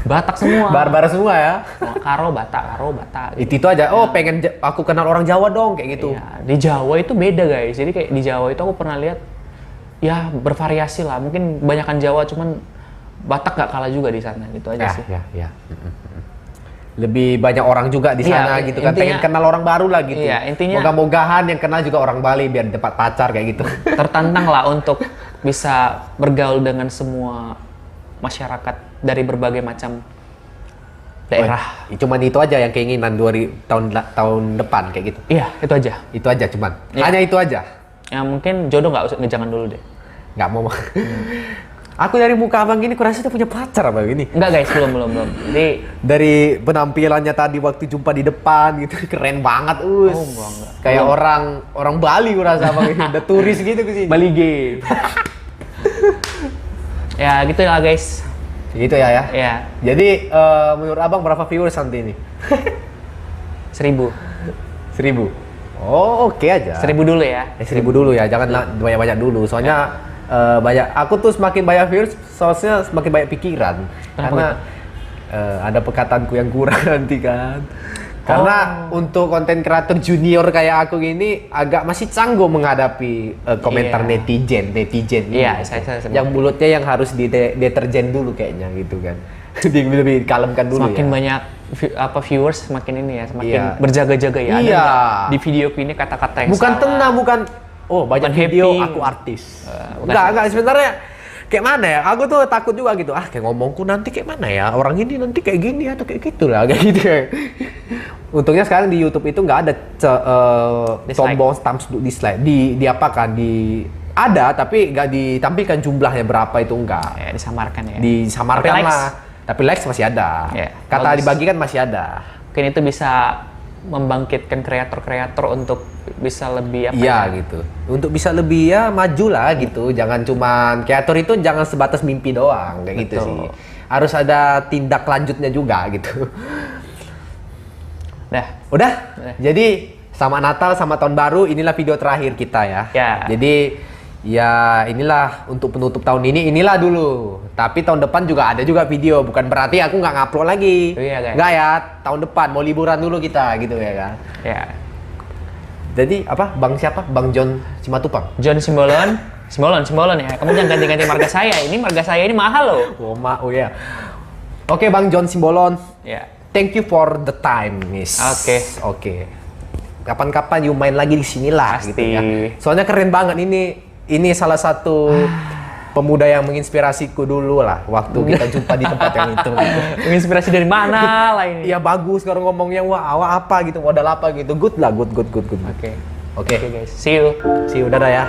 [SPEAKER 1] Batak semua.
[SPEAKER 2] Barbar semua ya.
[SPEAKER 1] Karo Batak.
[SPEAKER 2] Itu aja. Pengen aku kenal orang Jawa dong kayak gitu.
[SPEAKER 1] Iya, di Jawa itu beda guys. Jadi kayak di Jawa itu aku pernah lihat ya bervariasi lah. Mungkin kebanyakan Jawa cuman Batak nggak kalah juga di sana. Gitu aja sih.
[SPEAKER 2] Ya. Lebih banyak orang juga di sana gitu kan, pengen kenal orang baru lah gitu.
[SPEAKER 1] Iya, intinya
[SPEAKER 2] moga-mogahan yang kenal juga orang Bali biar dapat pacar kayak gitu.
[SPEAKER 1] Tertantang lah untuk bisa bergaul dengan semua masyarakat dari berbagai macam daerah.
[SPEAKER 2] Cuman itu aja yang keinginan tahun depan kayak gitu.
[SPEAKER 1] Iya, itu aja.
[SPEAKER 2] Itu aja cuman. Hanya itu aja.
[SPEAKER 1] Ya mungkin jodoh jangan dulu deh.
[SPEAKER 2] Nggak mau. Aku dari muka abang gini, kurasa udah punya pacar abang ini.
[SPEAKER 1] Enggak guys, belum. Jadi
[SPEAKER 2] Dari penampilannya tadi waktu jumpa di depan gitu, keren banget,
[SPEAKER 1] Oh, enggak.
[SPEAKER 2] Kayak orang Bali kurasa abang ini, udah turis gitu ke sini.
[SPEAKER 1] Bali Game. Ya gitu lah guys.
[SPEAKER 2] Gitu ya.
[SPEAKER 1] Ya,
[SPEAKER 2] Jadi menurut abang berapa viewers nanti ini?
[SPEAKER 1] 1000.
[SPEAKER 2] 1000. Oh, oke aja.
[SPEAKER 1] 1000 dulu ya.
[SPEAKER 2] 1000 dulu ya, jangan banyak-banyak dulu. Soalnya aku tuh semakin banyak viewers, soalnya semakin banyak pikiran. Karena ada perkataanku yang kurang nanti kan. Karena untuk konten kreator junior kayak aku gini agak masih canggung menghadapi komentar
[SPEAKER 1] Iya.
[SPEAKER 2] netizen ini.
[SPEAKER 1] Iya, saya
[SPEAKER 2] Yang mulutnya yang harus deterjen dulu kayaknya gitu kan. Lebih kalemkan dulu
[SPEAKER 1] Semakin
[SPEAKER 2] ya.
[SPEAKER 1] banyak viewers semakin ini ya, semakin
[SPEAKER 2] Iya.
[SPEAKER 1] berjaga-jaga ya. Ada
[SPEAKER 2] Iya.
[SPEAKER 1] nggak di video ini kata-kata yang
[SPEAKER 2] Bukan
[SPEAKER 1] salah?
[SPEAKER 2] tenang, bukan. Oh, banyak
[SPEAKER 1] Bukan
[SPEAKER 2] video
[SPEAKER 1] happy.
[SPEAKER 2] aku artis.
[SPEAKER 1] Bukan.
[SPEAKER 2] Enggak, sebenarnya kayak mana ya? Aku tuh takut juga gitu. Kayak ngomongku nanti kayak mana ya? Orang ini nanti kayak gini atau kayak gitu lah, kayak gitu. Untungnya sekarang di YouTube itu nggak ada tombol thumbs dislike. Di apa kan? Ada tapi nggak ditampilkan jumlahnya berapa itu enggak.
[SPEAKER 1] Ya, disamarkan ya.
[SPEAKER 2] Disamarkan
[SPEAKER 1] Tapi likes,
[SPEAKER 2] lah. Tapi likes masih ada.
[SPEAKER 1] Ya,
[SPEAKER 2] Kata
[SPEAKER 1] bagus.
[SPEAKER 2] dibagikan masih ada.
[SPEAKER 1] Mungkin itu bisa membangkitkan kreator-kreator untuk bisa lebih apa
[SPEAKER 2] Iya
[SPEAKER 1] ya?
[SPEAKER 2] gitu. Untuk bisa lebih ya maju lah gitu. Jangan cuman kreator itu jangan sebatas mimpi doang kayak gitu
[SPEAKER 1] Betul.
[SPEAKER 2] sih. Harus ada tindak lanjutnya juga gitu.
[SPEAKER 1] Dah.
[SPEAKER 2] Udah? Jadi sama Natal sama Tahun Baru inilah video terakhir kita ya.
[SPEAKER 1] Ya.
[SPEAKER 2] Jadi ya inilah untuk penutup tahun ini inilah dulu. Tapi tahun depan juga ada juga video. Bukan berarti aku nggak ngupload lagi.
[SPEAKER 1] Oh iya, guys.
[SPEAKER 2] Nggak ya. Tahun depan mau liburan dulu kita gitu ya kan.
[SPEAKER 1] Ya.
[SPEAKER 2] Jadi apa? Bang siapa? Bang John Simatupang.
[SPEAKER 1] John Simbolon ya. Kamu jangan ganti-ganti marga saya. Ini marga saya ini mahal loh.
[SPEAKER 2] Oh ya. Oke Bang John Simbolon.
[SPEAKER 1] Ya.
[SPEAKER 2] Thank you for the time, Miss. Oke. Kapan-kapan you main lagi di sini lah
[SPEAKER 1] Pasti.
[SPEAKER 2] gitu ya. Soalnya keren banget ini salah satu pemuda yang menginspirasiku dulu lah waktu kita jumpa di tempat yang itu. Gitu.
[SPEAKER 1] Menginspirasi dari mana lah ini?
[SPEAKER 2] Ya bagus kalau ngomongnya wah awak apa gitu, modal apa gitu. Good lah, good.
[SPEAKER 1] Oke.
[SPEAKER 2] Oke.
[SPEAKER 1] Oke guys. See you.
[SPEAKER 2] See you, dadah ya.